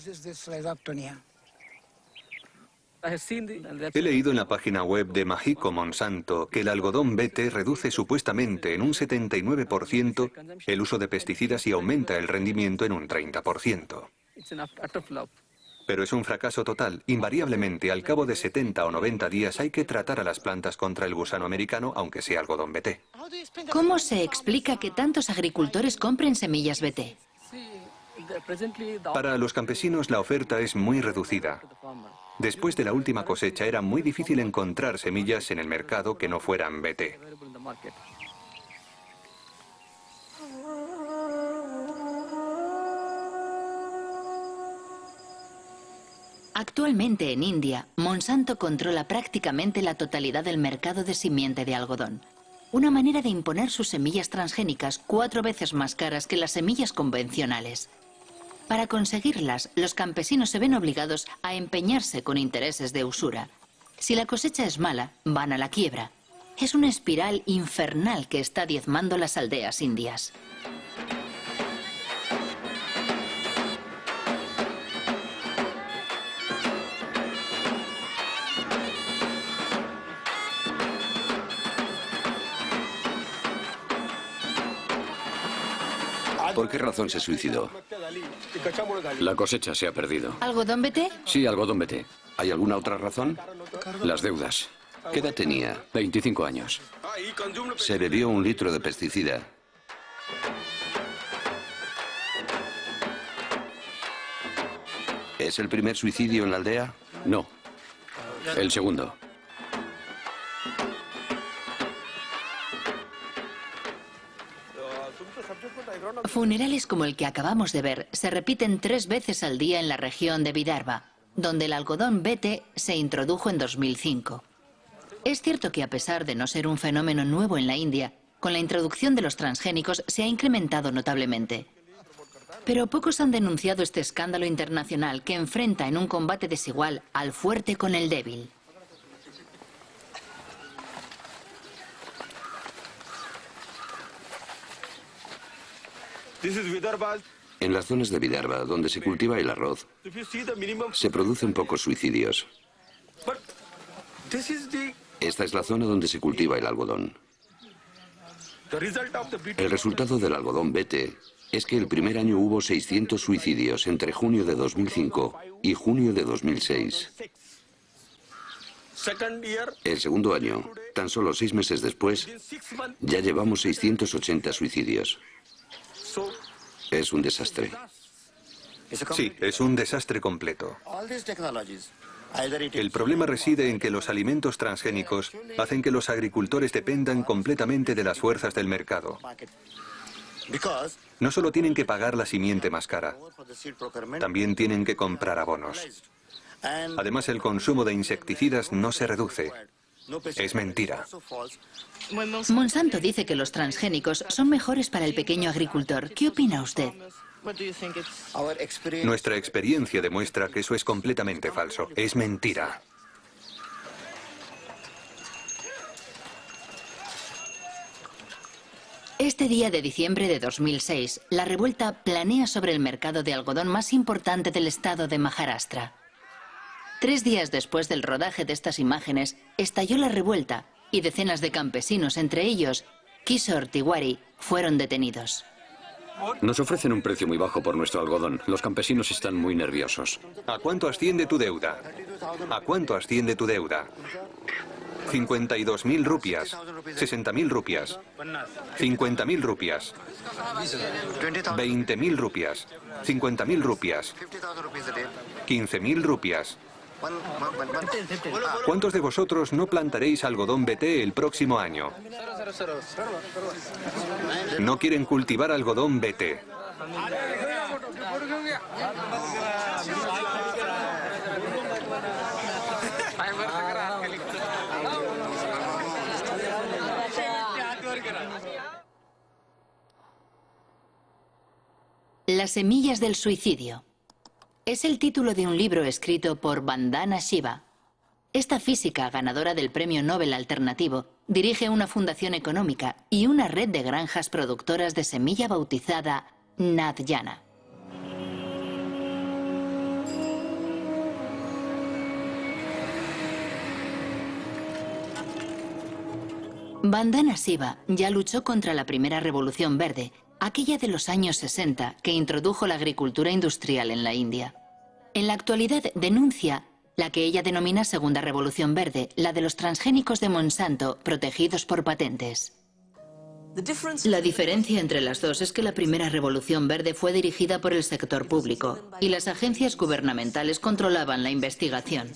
He leído en la página web de Maiko Monsanto que el algodón BT reduce supuestamente en un 79% el uso de pesticidas y aumenta el rendimiento en un 30%. Pero es un fracaso total. Invariablemente, al cabo de 70 o 90 días hay que tratar a las plantas contra el gusano americano, aunque sea algodón BT. ¿Cómo se explica que tantos agricultores compren semillas BT? Para los campesinos la oferta es muy reducida. Después de la última cosecha era muy difícil encontrar semillas en el mercado que no fueran BT. Actualmente en India, Monsanto controla prácticamente la totalidad del mercado de simiente de algodón. Una manera de imponer sus semillas transgénicas 4 veces más caras que las semillas convencionales. Para conseguirlas, los campesinos se ven obligados a empeñarse con intereses de usura. Si la cosecha es mala, van a la quiebra. Es una espiral infernal que está diezmando las aldeas indias. ¿Por qué razón se suicidó? La cosecha se ha perdido. ¿Algodón BT? Sí, algodón BT. ¿Hay alguna otra razón? Las deudas. ¿Qué edad tenía? 25 años. Se bebió 1 litro de pesticida. ¿Es el primer suicidio en la aldea? No. El segundo. Funerales como el que acabamos de ver se repiten 3 veces al día en la región de Vidarbha, donde el algodón BT se introdujo en 2005. Es cierto que a pesar de no ser un fenómeno nuevo en la India, con la introducción de los transgénicos se ha incrementado notablemente. Pero pocos han denunciado este escándalo internacional que enfrenta en un combate desigual al fuerte con el débil. En las zonas de Vidarbha, donde se cultiva el arroz, se producen pocos suicidios. Esta es la zona donde se cultiva el algodón. El resultado del algodón BT es que el primer año hubo 600 suicidios entre junio de 2005 y junio de 2006. El segundo año, tan solo 6 meses después, ya llevamos 680 suicidios. Es un desastre. Sí, es un desastre completo. El problema reside en que los alimentos transgénicos hacen que los agricultores dependan completamente de las fuerzas del mercado. No solo tienen que pagar la simiente más cara, también tienen que comprar abonos. Además, el consumo de insecticidas no se reduce. Es mentira. Monsanto dice que los transgénicos son mejores para el pequeño agricultor. ¿Qué opina usted? Nuestra experiencia demuestra que eso es completamente falso. Es mentira. Este día de diciembre de 2006, la revuelta planea sobre el mercado de algodón más importante del estado de Maharashtra. 3 días después del rodaje de estas imágenes, estalló la revuelta y decenas de campesinos, entre ellos Kishore Tiwari, fueron detenidos. Nos ofrecen un precio muy bajo por nuestro algodón. Los campesinos están muy nerviosos. ¿A cuánto asciende tu deuda? ¿A cuánto asciende tu deuda? 52.000 rupias, 60.000 rupias, 50.000 rupias, 20.000 rupias, 50.000 rupias, 15.000 rupias. ¿Cuántos de vosotros no plantaréis algodón BT el próximo año? No quieren cultivar algodón BT. Las semillas del suicidio. Es el título de un libro escrito por Vandana Shiva. Esta física, ganadora del Premio Nobel Alternativo, dirige una fundación económica y una red de granjas productoras de semilla bautizada Nadyana. Vandana Shiva ya luchó contra la primera revolución verde, aquella de los años 60 que introdujo la agricultura industrial en la India. En la actualidad denuncia la que ella denomina Segunda Revolución Verde, la de los transgénicos de Monsanto protegidos por patentes. La diferencia entre las dos es que la primera Revolución Verde fue dirigida por el sector público y las agencias gubernamentales controlaban la investigación.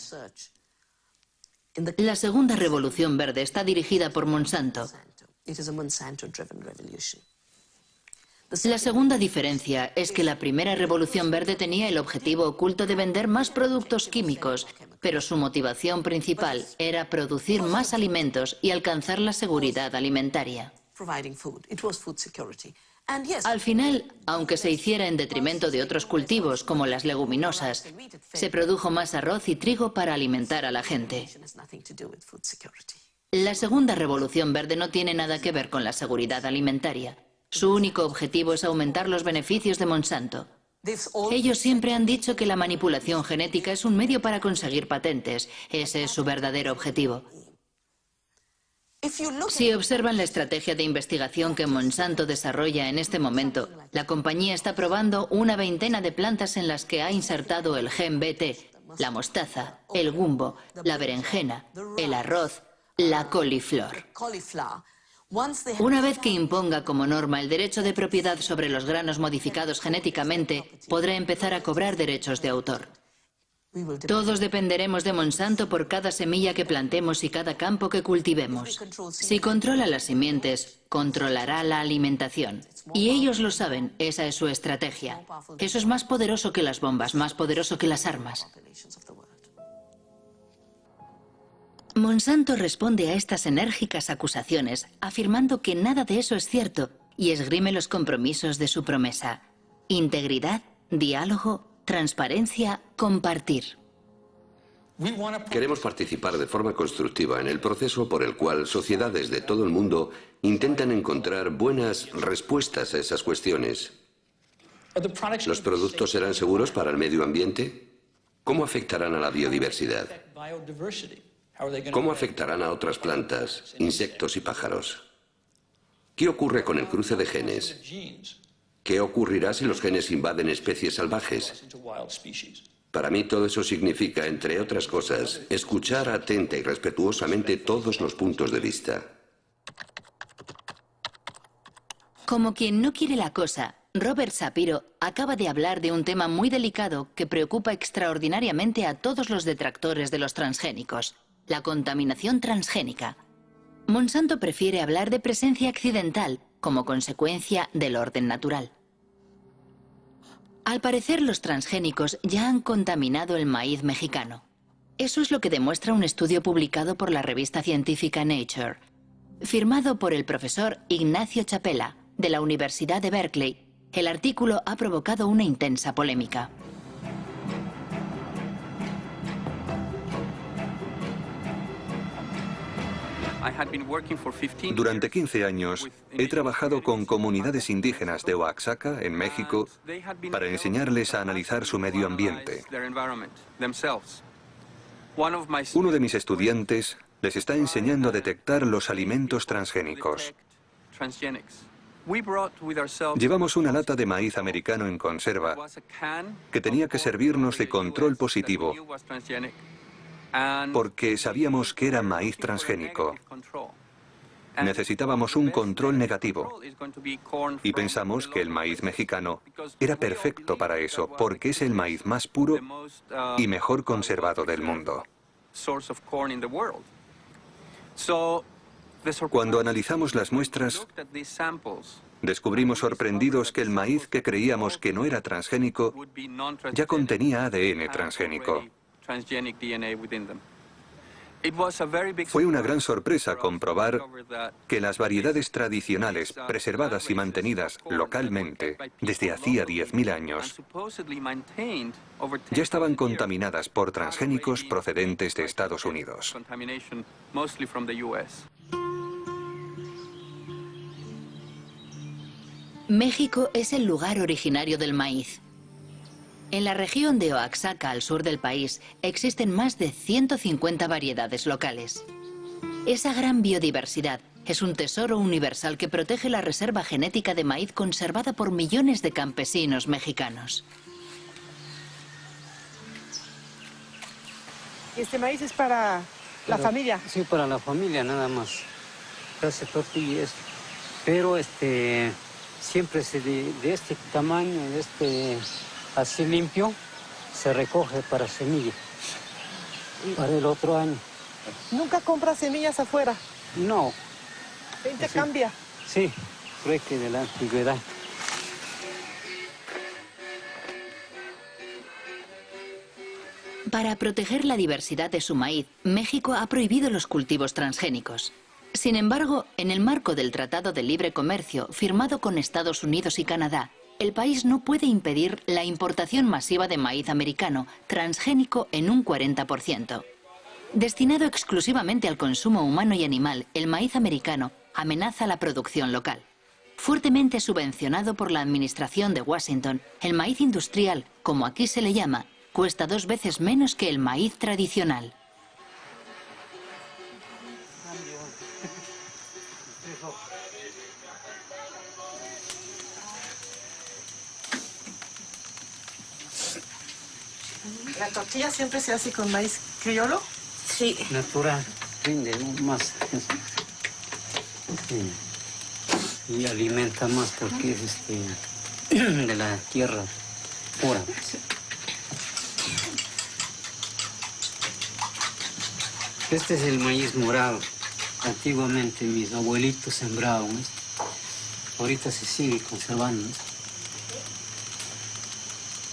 La Segunda Revolución Verde está dirigida por Monsanto. La segunda diferencia es que la primera Revolución Verde tenía el objetivo oculto de vender más productos químicos, pero su motivación principal era producir más alimentos y alcanzar la seguridad alimentaria. Al final, aunque se hiciera en detrimento de otros cultivos como las leguminosas, se produjo más arroz y trigo para alimentar a la gente. La segunda Revolución Verde no tiene nada que ver con la seguridad alimentaria. Su único objetivo es aumentar los beneficios de Monsanto. Ellos siempre han dicho que la manipulación genética es un medio para conseguir patentes. Ese es su verdadero objetivo. Si observan la estrategia de investigación que Monsanto desarrolla en este momento, la compañía está probando una veintena de plantas en las que ha insertado el gen BT, la mostaza, el gumbo, la berenjena, el arroz, la coliflor. Una vez que imponga como norma el derecho de propiedad sobre los granos modificados genéticamente, podrá empezar a cobrar derechos de autor. Todos dependeremos de Monsanto por cada semilla que plantemos y cada campo que cultivemos. Si controla las simientes, controlará la alimentación. Y ellos lo saben, esa es su estrategia. Eso es más poderoso que las bombas, más poderoso que las armas. Monsanto responde a estas enérgicas acusaciones afirmando que nada de eso es cierto y esgrime los compromisos de su promesa: integridad, diálogo, transparencia, compartir. Queremos participar de forma constructiva en el proceso por el cual sociedades de todo el mundo intentan encontrar buenas respuestas a esas cuestiones. ¿Los productos serán seguros para el medio ambiente? ¿Cómo afectarán a la biodiversidad? ¿Cómo afectarán a otras plantas, insectos y pájaros? ¿Qué ocurre con el cruce de genes? ¿Qué ocurrirá si los genes invaden especies salvajes? Para mí todo eso significa, entre otras cosas, escuchar atenta y respetuosamente todos los puntos de vista. Como quien no quiere la cosa, Robert Shapiro acaba de hablar de un tema muy delicado que preocupa extraordinariamente a todos los detractores de los transgénicos: la contaminación transgénica. Monsanto prefiere hablar de presencia accidental como consecuencia del orden natural. Al parecer, los transgénicos ya han contaminado el maíz mexicano. Eso es lo que demuestra un estudio publicado por la revista científica Nature, firmado por el profesor Ignacio Chapela, de la Universidad de Berkeley. El artículo ha provocado una intensa polémica. Durante 15 años he trabajado con comunidades indígenas de Oaxaca, en México, para enseñarles a analizar su medio ambiente. Uno de mis estudiantes les está enseñando a detectar los alimentos transgénicos. Llevamos una lata de maíz americano en conserva que tenía que servirnos de control positivo porque sabíamos que era maíz transgénico. Necesitábamos un control negativo y pensamos que el maíz mexicano era perfecto para eso, porque es el maíz más puro y mejor conservado del mundo. Cuando analizamos las muestras, descubrimos sorprendidos que el maíz que creíamos que no era transgénico ya contenía ADN transgénico. Fue una gran sorpresa comprobar que las variedades tradicionales, preservadas y mantenidas localmente desde hacía 10.000 años, ya estaban contaminadas por transgénicos procedentes de Estados Unidos. México es el lugar originario del maíz. En la región de Oaxaca, al sur del país, existen más de 150 variedades locales. Esa gran biodiversidad es un tesoro universal que protege la reserva genética de maíz conservada por millones de campesinos mexicanos. ¿Este maíz es para la familia? Sí, para la familia nada más. Hace tortillas. Pero siempre de este tamaño, así limpio, se recoge para semilla, para el otro año. ¿Nunca compra semillas afuera? No. ¿Se intercambia? Sí, trueque de la antigüedad. Para proteger la diversidad de su maíz, México ha prohibido los cultivos transgénicos. Sin embargo, en el marco del Tratado de Libre Comercio firmado con Estados Unidos y Canadá, el país no puede impedir la importación masiva de maíz americano, transgénico en un 40%. Destinado exclusivamente al consumo humano y animal, el maíz americano amenaza la producción local. Fuertemente subvencionado por la administración de Washington, el maíz industrial, como aquí se le llama, cuesta 2 veces menos que el maíz tradicional. ¿La tortilla siempre se hace con maíz criollo? Sí. Natural, rinde más. Sí. Y alimenta más porque es de la tierra pura. Este es el maíz morado. Antiguamente mis abuelitos sembraban. Ahorita se sigue conservando.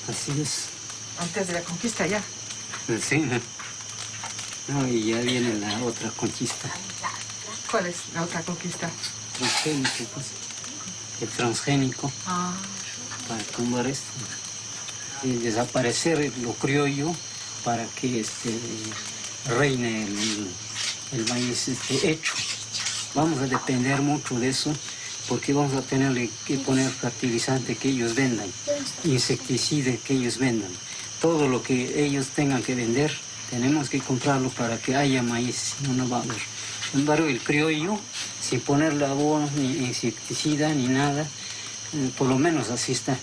Así es. Antes de la conquista ya. Sí. No, y ya viene la otra conquista. ¿Cuál es la otra conquista? Transgénico, pues. El transgénico. Para tumbar esto. Y desaparecer lo criollo para que reine el maíz hecho. Vamos a depender mucho de eso porque vamos a tener que poner fertilizante que ellos vendan, insecticida que ellos vendan. Todo lo que ellos tengan que vender, tenemos que comprarlo para que haya maíz, no va a haber. Sin embargo, el criollo, sin ponerle abono, ni insecticida, ni nada, Por lo menos así está.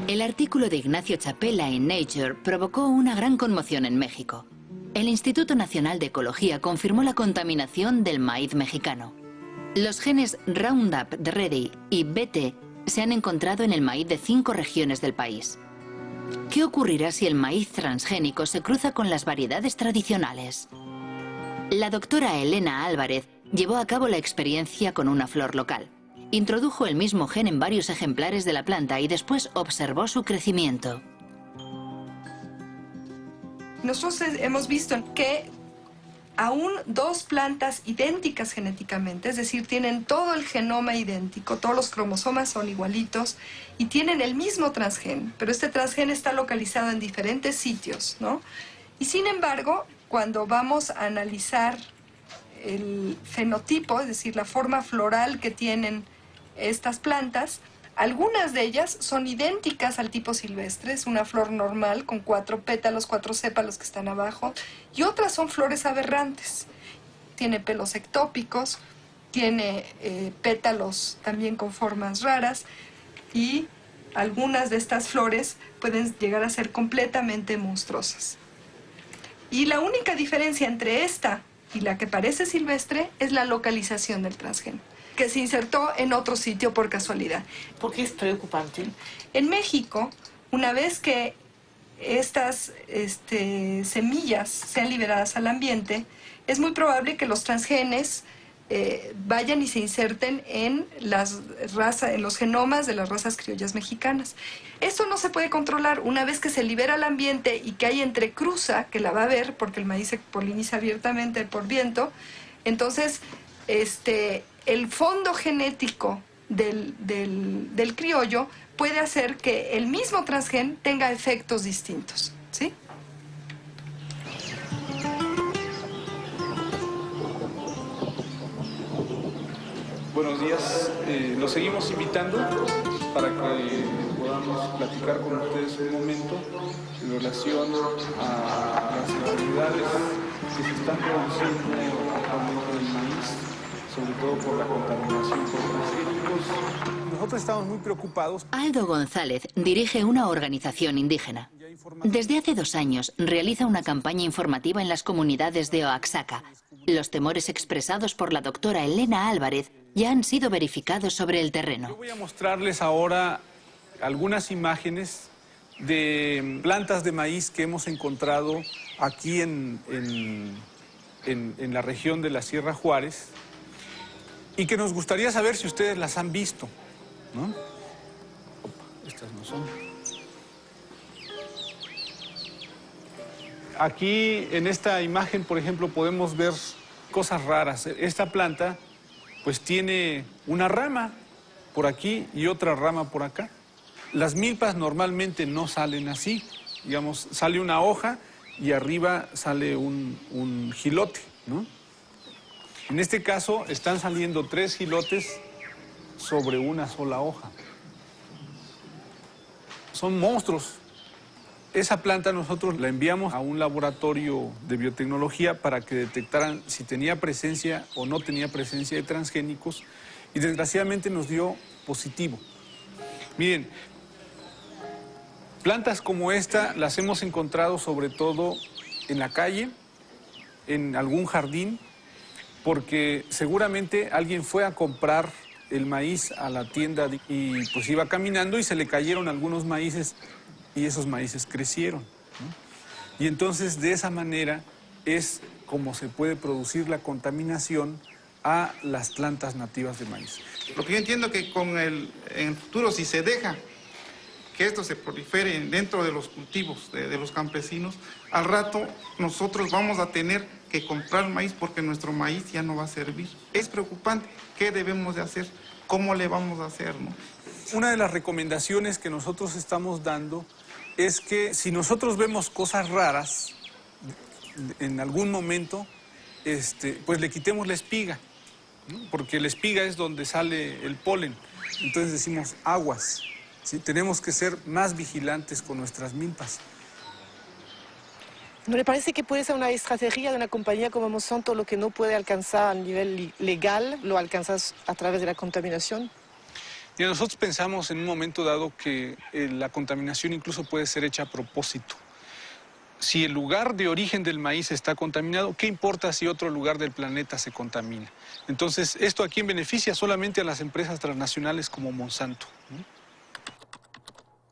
El artículo de Ignacio Chapela en Nature provocó una gran conmoción en México. El Instituto Nacional de Ecología confirmó la contaminación del maíz mexicano. Los genes Roundup Ready y BT se han encontrado en el maíz de 5 regiones del país. ¿Qué ocurrirá si el maíz transgénico se cruza con las variedades tradicionales? La doctora Elena Álvarez llevó a cabo la experiencia con una flor local. Introdujo el mismo gen en varios ejemplares de la planta y después observó su crecimiento. Nosotros hemos visto que aún 2 plantas idénticas genéticamente, es decir, tienen todo el genoma idéntico, todos los cromosomas son igualitos y tienen el mismo transgen, pero este transgen está localizado en diferentes sitios, ¿no? Y sin embargo, cuando vamos a analizar el fenotipo, es decir, la forma floral que tienen estas plantas, algunas de ellas son idénticas al tipo silvestre, es una flor normal con 4 pétalos, 4 sépalos que están abajo, y otras son flores aberrantes. Tiene pelos ectópicos, tiene pétalos también con formas raras, y algunas de estas flores pueden llegar a ser completamente monstruosas. Y la única diferencia entre esta y la que parece silvestre es la localización del transgen, que se insertó en otro sitio por casualidad. ¿Por qué es preocupante? En México, una vez que estas semillas sean liberadas al ambiente, es muy probable que los transgenes vayan y se inserten en los genomas de las razas criollas mexicanas. Esto no se puede controlar. Una vez que se libera al ambiente y que hay entrecruza, que la va a haber porque el maíz se poliniza abiertamente por viento, entonces el fondo genético del criollo puede hacer que el mismo transgen tenga efectos distintos, ¿sí? Buenos días, los seguimos invitando para que podamos platicar con ustedes un momento en relación a las actividades que se están produciendo actualmente del maíz, sobre todo por la contaminación por transgénicos. Nosotros estamos muy preocupados. Aldo González dirige una organización indígena. Desde hace 2 años realiza una campaña informativa en las comunidades de Oaxaca. Los temores expresados por la doctora Elena Álvarez ya han sido verificados sobre el terreno. Yo voy a mostrarles ahora algunas imágenes de plantas de maíz que hemos encontrado aquí en la región de la Sierra Juárez y que nos gustaría saber si ustedes las han visto, ¿no? Opa, estas no son. Aquí en esta imagen, por ejemplo, podemos ver cosas raras. Esta planta pues tiene una rama por aquí y otra rama por acá. Las milpas normalmente no salen así. Digamos, sale una hoja y arriba sale un jilote, ¿no? En este caso están saliendo 3 jilotes sobre una sola hoja. Son monstruos. Esa planta nosotros la enviamos a un laboratorio de biotecnología para que detectaran si tenía presencia o no tenía presencia de transgénicos y desgraciadamente nos dio positivo. Miren, plantas como esta las hemos encontrado sobre todo en la calle, en algún jardín, porque seguramente alguien fue a comprar el maíz a la tienda y pues iba caminando y se le cayeron algunos maíces y esos maíces crecieron, ¿no? Y entonces de esa manera es como se puede producir la contaminación a las plantas nativas de maíz. Lo que yo entiendo que en el futuro, si se deja que esto se prolifere dentro de los cultivos de los campesinos, al rato nosotros vamos a tener que comprar maíz porque nuestro maíz ya no va a servir. Es preocupante. ¿Qué debemos de hacer? ¿Cómo le vamos a hacer, no? Una de las recomendaciones que nosotros estamos dando es que si nosotros vemos cosas raras en algún momento, pues le quitemos la espiga, ¿no? Porque la espiga es donde sale el polen. Entonces decimos aguas, ¿sí? Tenemos que ser más vigilantes con nuestras milpas. ¿No le parece que puede ser una estrategia de una compañía como Monsanto lo que no puede alcanzar a nivel legal, lo alcanzas a través de la contaminación? Y nosotros pensamos en un momento dado que la contaminación incluso puede ser hecha a propósito. Si el lugar de origen del maíz está contaminado, ¿qué importa si otro lugar del planeta se contamina? Entonces, esto a quién beneficia solamente a las empresas transnacionales como Monsanto.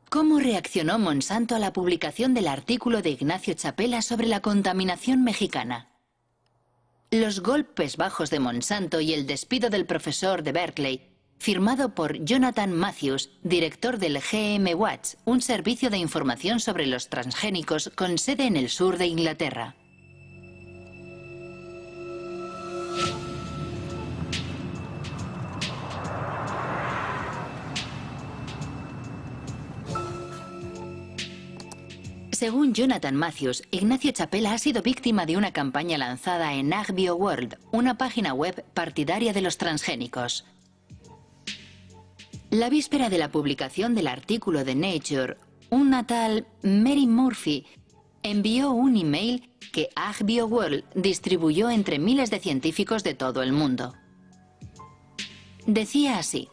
¿Cómo reaccionó Monsanto a la publicación del artículo de Ignacio Chapela sobre la contaminación mexicana? Los golpes bajos de Monsanto y el despido del profesor de Berkeley, firmado por Jonathan Matthews, director del GM Watch, un servicio de información sobre los transgénicos con sede en el sur de Inglaterra. Según Jonathan Matthews, Ignacio Chapela ha sido víctima de una campaña lanzada en AgBioWorld, una página web partidaria de los transgénicos. La víspera de la publicación del artículo de Nature, una tal Mary Murphy envió un email que AgBioWorld distribuyó entre miles de científicos de todo el mundo. Decía así: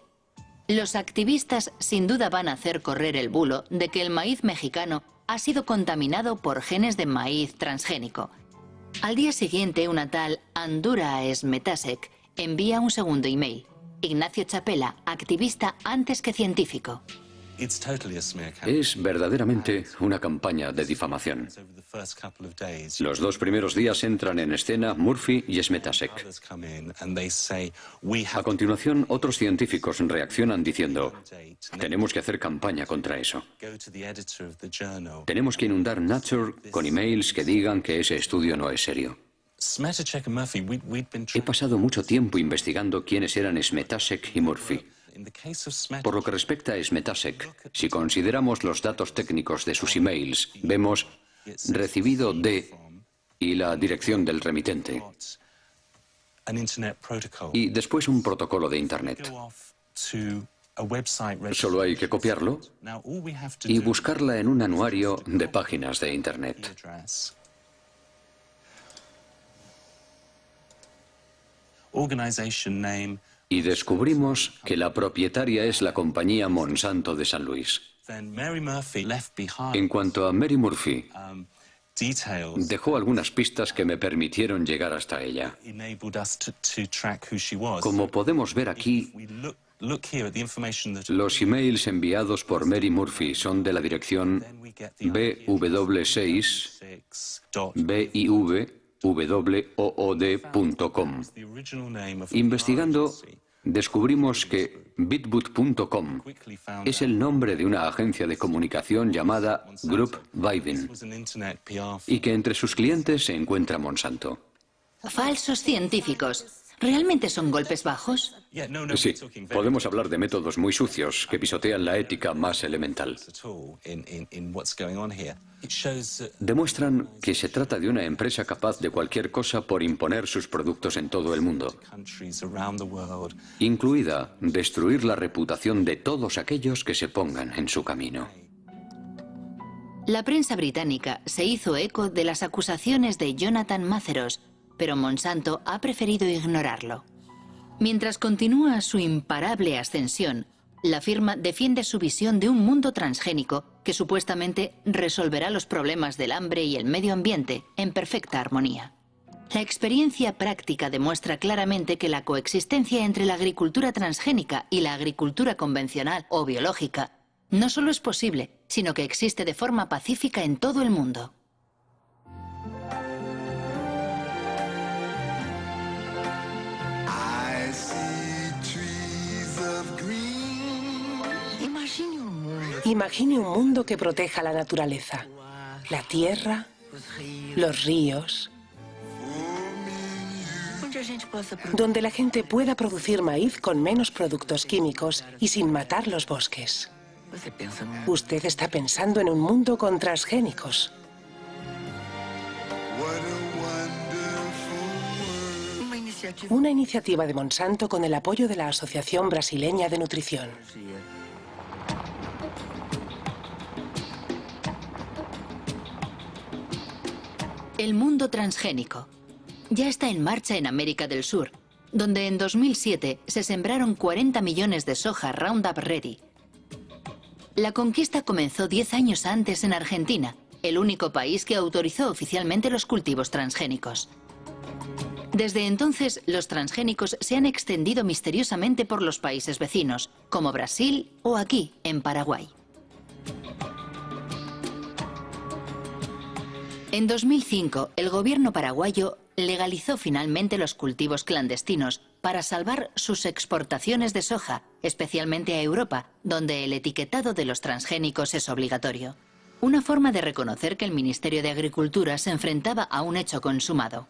los activistas sin duda van a hacer correr el bulo de que el maíz mexicano ha sido contaminado por genes de maíz transgénico. Al día siguiente, una tal Andura Smetasek envía un segundo email. Ignacio Chapela, activista antes que científico. Es verdaderamente una campaña de difamación. Los 2 primeros días entran en escena Murphy y Smetasek. A continuación, otros científicos reaccionan diciendo: tenemos que hacer campaña contra eso. Tenemos que inundar Nature con emails que digan que ese estudio no es serio. He pasado mucho tiempo investigando quiénes eran Smetasek y Murphy. Por lo que respecta a Smetasek, si consideramos los datos técnicos de sus emails, vemos recibido de y la dirección del remitente. Y después un protocolo de Internet. Solo hay que copiarlo y buscarla en un anuario de páginas de Internet. Y descubrimos que la propietaria es la compañía Monsanto de San Luis. En cuanto a Mary Murphy, dejó algunas pistas que me permitieron llegar hasta ella. Como podemos ver aquí, los emails enviados por Mary Murphy son de la dirección bw6biwood.com. Investigando, descubrimos que bitboot.com es el nombre de una agencia de comunicación llamada Group Vivin y que entre sus clientes se encuentra Monsanto. Falsos científicos. ¿Realmente son golpes bajos? Sí, podemos hablar de métodos muy sucios que pisotean la ética más elemental. Demuestran que se trata de una empresa capaz de cualquier cosa por imponer sus productos en todo el mundo, incluida destruir la reputación de todos aquellos que se pongan en su camino. La prensa británica se hizo eco de las acusaciones de Jonathan Matthews, pero Monsanto ha preferido ignorarlo. Mientras continúa su imparable ascensión, la firma defiende su visión de un mundo transgénico que supuestamente resolverá los problemas del hambre y el medio ambiente en perfecta armonía. La experiencia práctica demuestra claramente que la coexistencia entre la agricultura transgénica y la agricultura convencional o biológica no solo es posible, sino que existe de forma pacífica en todo el mundo. Imagine un mundo que proteja la naturaleza, la tierra, los ríos, donde la gente pueda producir maíz con menos productos químicos y sin matar los bosques. Usted está pensando en un mundo con transgénicos. Una iniciativa de Monsanto con el apoyo de la Asociación Brasileña de Nutrición. El mundo transgénico ya está en marcha en América del Sur, donde en 2007 se sembraron 40 millones de soja Roundup Ready. La conquista comenzó 10 años antes en Argentina, el único país que autorizó oficialmente los cultivos transgénicos. Desde entonces, los transgénicos se han extendido misteriosamente por los países vecinos, como Brasil o aquí, en Paraguay. En 2005, el gobierno paraguayo legalizó finalmente los cultivos clandestinos para salvar sus exportaciones de soja, especialmente a Europa, donde el etiquetado de los transgénicos es obligatorio. Una forma de reconocer que el Ministerio de Agricultura se enfrentaba a un hecho consumado.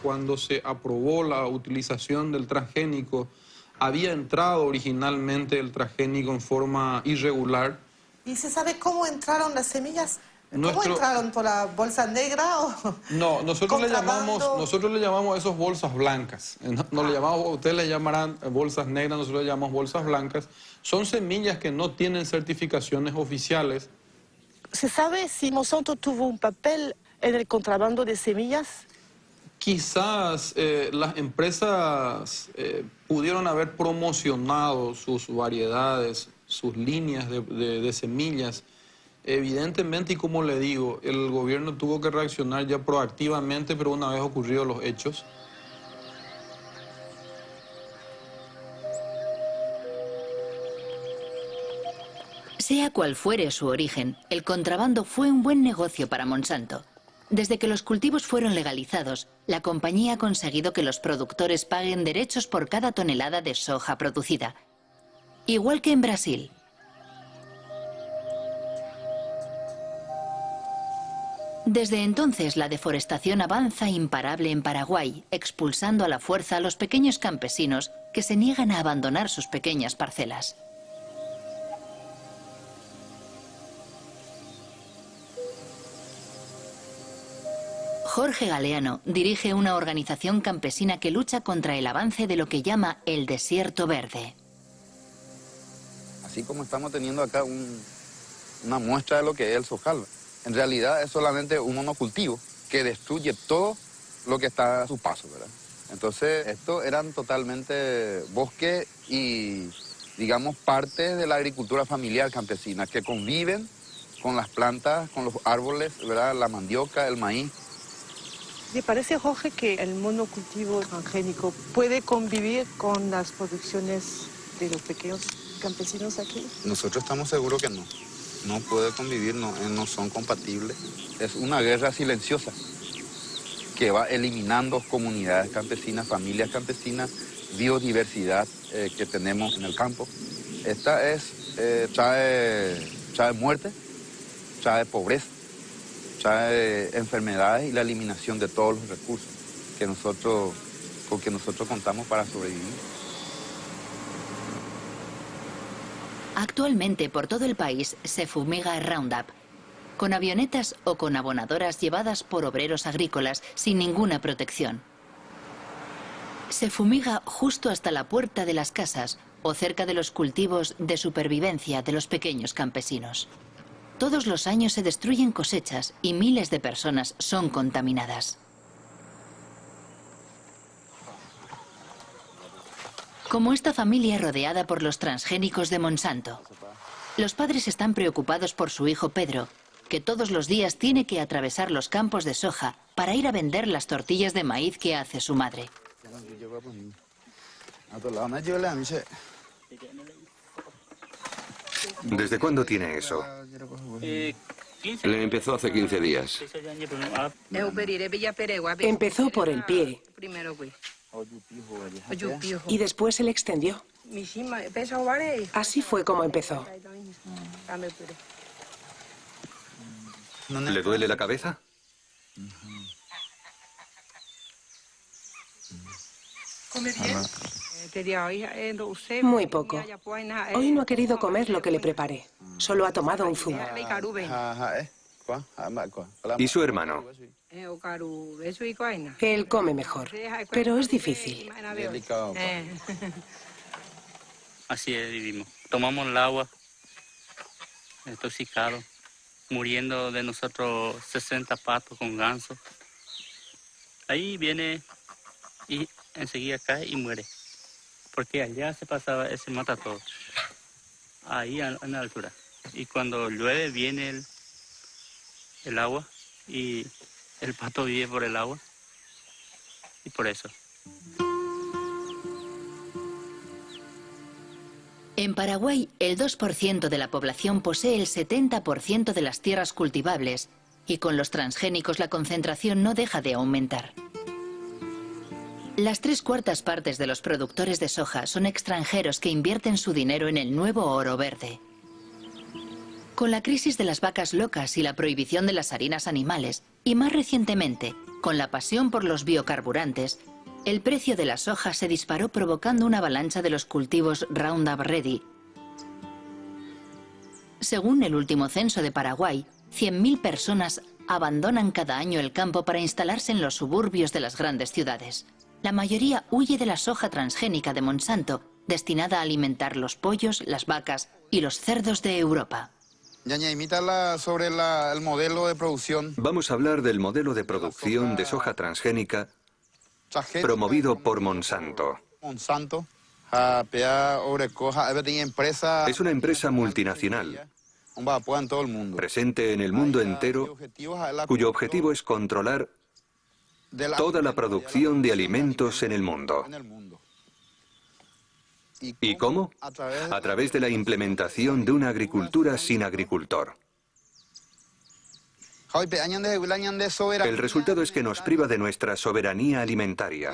Cuando se aprobó la utilización del transgénico, había entrado originalmente el transgénico en forma irregular. ¿Y se sabe cómo entraron las semillas? ¿Cómo entraron? ¿Por la bolsa negra o...? No, nosotros le llamamos esas bolsas blancas. No le llamamos, ustedes le llamarán bolsas negras, nosotros le llamamos bolsas blancas. Son semillas que no tienen certificaciones oficiales. ¿Se sabe si Monsanto tuvo un papel en el contrabando de semillas? Quizás las empresas pudieron haber promocionado sus variedades, sus líneas de semillas. Evidentemente, y como le digo, el gobierno tuvo que reaccionar ya proactivamente, pero una vez ocurridos los hechos. Sea cual fuere su origen, el contrabando fue un buen negocio para Monsanto. Desde que los cultivos fueron legalizados, la compañía ha conseguido que los productores paguen derechos por cada tonelada de soja producida. Igual que en Brasil. Desde entonces, la deforestación avanza imparable en Paraguay, expulsando a la fuerza a los pequeños campesinos que se niegan a abandonar sus pequeñas parcelas. Jorge Galeano dirige una organización campesina que lucha contra el avance de lo que llama el desierto verde. Así como estamos teniendo acá una muestra de lo que es el sojal, en realidad es solamente un monocultivo que destruye todo lo que está a su paso, ¿verdad? Entonces, estos eran totalmente bosque y, digamos, parte de la agricultura familiar campesina, que conviven con las plantas, con los árboles, ¿verdad? La mandioca, el maíz. ¿Le parece, Jorge, que el monocultivo transgénico puede convivir con las producciones de los pequeños campesinos aquí? Nosotros estamos seguros que no. No puede convivir, no son compatibles. Es una guerra silenciosa que va eliminando comunidades campesinas, familias campesinas, biodiversidad que tenemos en el campo. Esta trae muerte, trae pobreza, trae enfermedades y la eliminación de todos los recursos con que nosotros contamos para sobrevivir. Actualmente, por todo el país, se fumiga Roundup, con avionetas o con abonadoras llevadas por obreros agrícolas sin ninguna protección. Se fumiga justo hasta la puerta de las casas o cerca de los cultivos de supervivencia de los pequeños campesinos. Todos los años se destruyen cosechas y miles de personas son contaminadas. Como esta familia rodeada por los transgénicos de Monsanto. Los padres están preocupados por su hijo Pedro, que todos los días tiene que atravesar los campos de soja para ir a vender las tortillas de maíz que hace su madre. ¿Desde cuándo tiene eso? Le empezó hace 15 días. Empezó por el pie. Y después se le extendió. Así fue como empezó. ¿Le duele la cabeza? Muy poco. Hoy no ha querido comer lo que le preparé. Solo ha tomado un zumo. ¿Y su hermano? Él come mejor, pero es difícil. Así es, vivimos. Tomamos el agua, intoxicado. muriendo de nosotros 60 patos con gansos. Ahí viene y enseguida cae y muere. Porque allá se pasaba, se mata todo. Ahí en la altura. Y cuando llueve viene el agua y el pato vive por el agua. Y por eso. En Paraguay, el 2% de la población posee el 70% de las tierras cultivables y con los transgénicos la concentración no deja de aumentar. Las 3/4 partes de los productores de soja son extranjeros que invierten su dinero en el nuevo oro verde. Con la crisis de las vacas locas y la prohibición de las harinas animales, y más recientemente, con la pasión por los biocarburantes, el precio de la soja se disparó provocando una avalancha de los cultivos Roundup Ready. Según el último censo de Paraguay, 100.000 personas abandonan cada año el campo para instalarse en los suburbios de las grandes ciudades. La mayoría huye de la soja transgénica de Monsanto, destinada a alimentar los pollos, las vacas y los cerdos de Europa. Ñaña, imítala sobre el modelo de producción. Vamos a hablar del modelo de producción de soja transgénica promovido por Monsanto. Es una empresa multinacional presente en el mundo entero, cuyo objetivo es controlar toda la producción de alimentos en el mundo. ¿Y cómo? A través de la implementación de una agricultura sin agricultor. El resultado es que nos priva de nuestra soberanía alimentaria,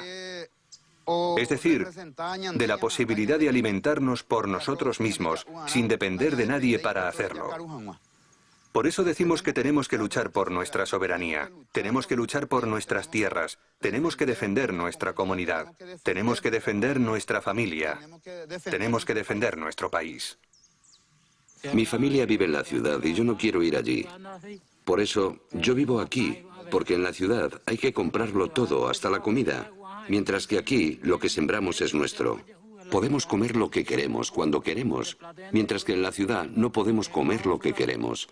es decir, de la posibilidad de alimentarnos por nosotros mismos, sin depender de nadie para hacerlo. Por eso decimos que tenemos que luchar por nuestra soberanía, tenemos que luchar por nuestras tierras, tenemos que defender nuestra comunidad, tenemos que defender nuestra familia, tenemos que defender nuestro país. Mi familia vive en la ciudad y yo no quiero ir allí. Por eso, yo vivo aquí, porque en la ciudad hay que comprarlo todo, hasta la comida, mientras que aquí lo que sembramos es nuestro. Podemos comer lo que queremos, cuando queremos, mientras que en la ciudad no podemos comer lo que queremos.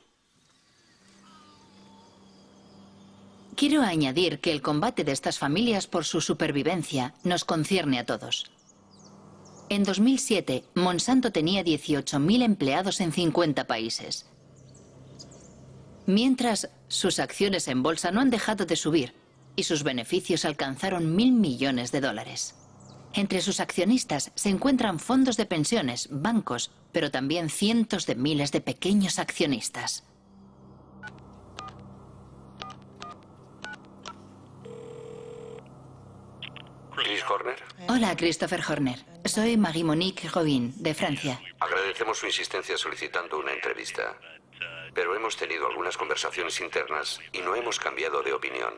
Quiero añadir que el combate de estas familias por su supervivencia nos concierne a todos. En 2007, Monsanto tenía 18.000 empleados en 50 países. Mientras, sus acciones en bolsa no han dejado de subir y sus beneficios alcanzaron $1.000 millones. Entre sus accionistas se encuentran fondos de pensiones, bancos, pero también cientos de miles de pequeños accionistas. ¿Chris Horner? Hola, Christopher Horner. Soy Marie-Monique Robin, de Francia. Agradecemos su insistencia solicitando una entrevista. Pero hemos tenido algunas conversaciones internas y no hemos cambiado de opinión.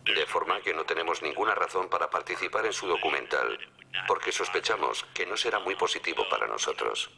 De forma que no tenemos ninguna razón para participar en su documental, porque sospechamos que no será muy positivo para nosotros.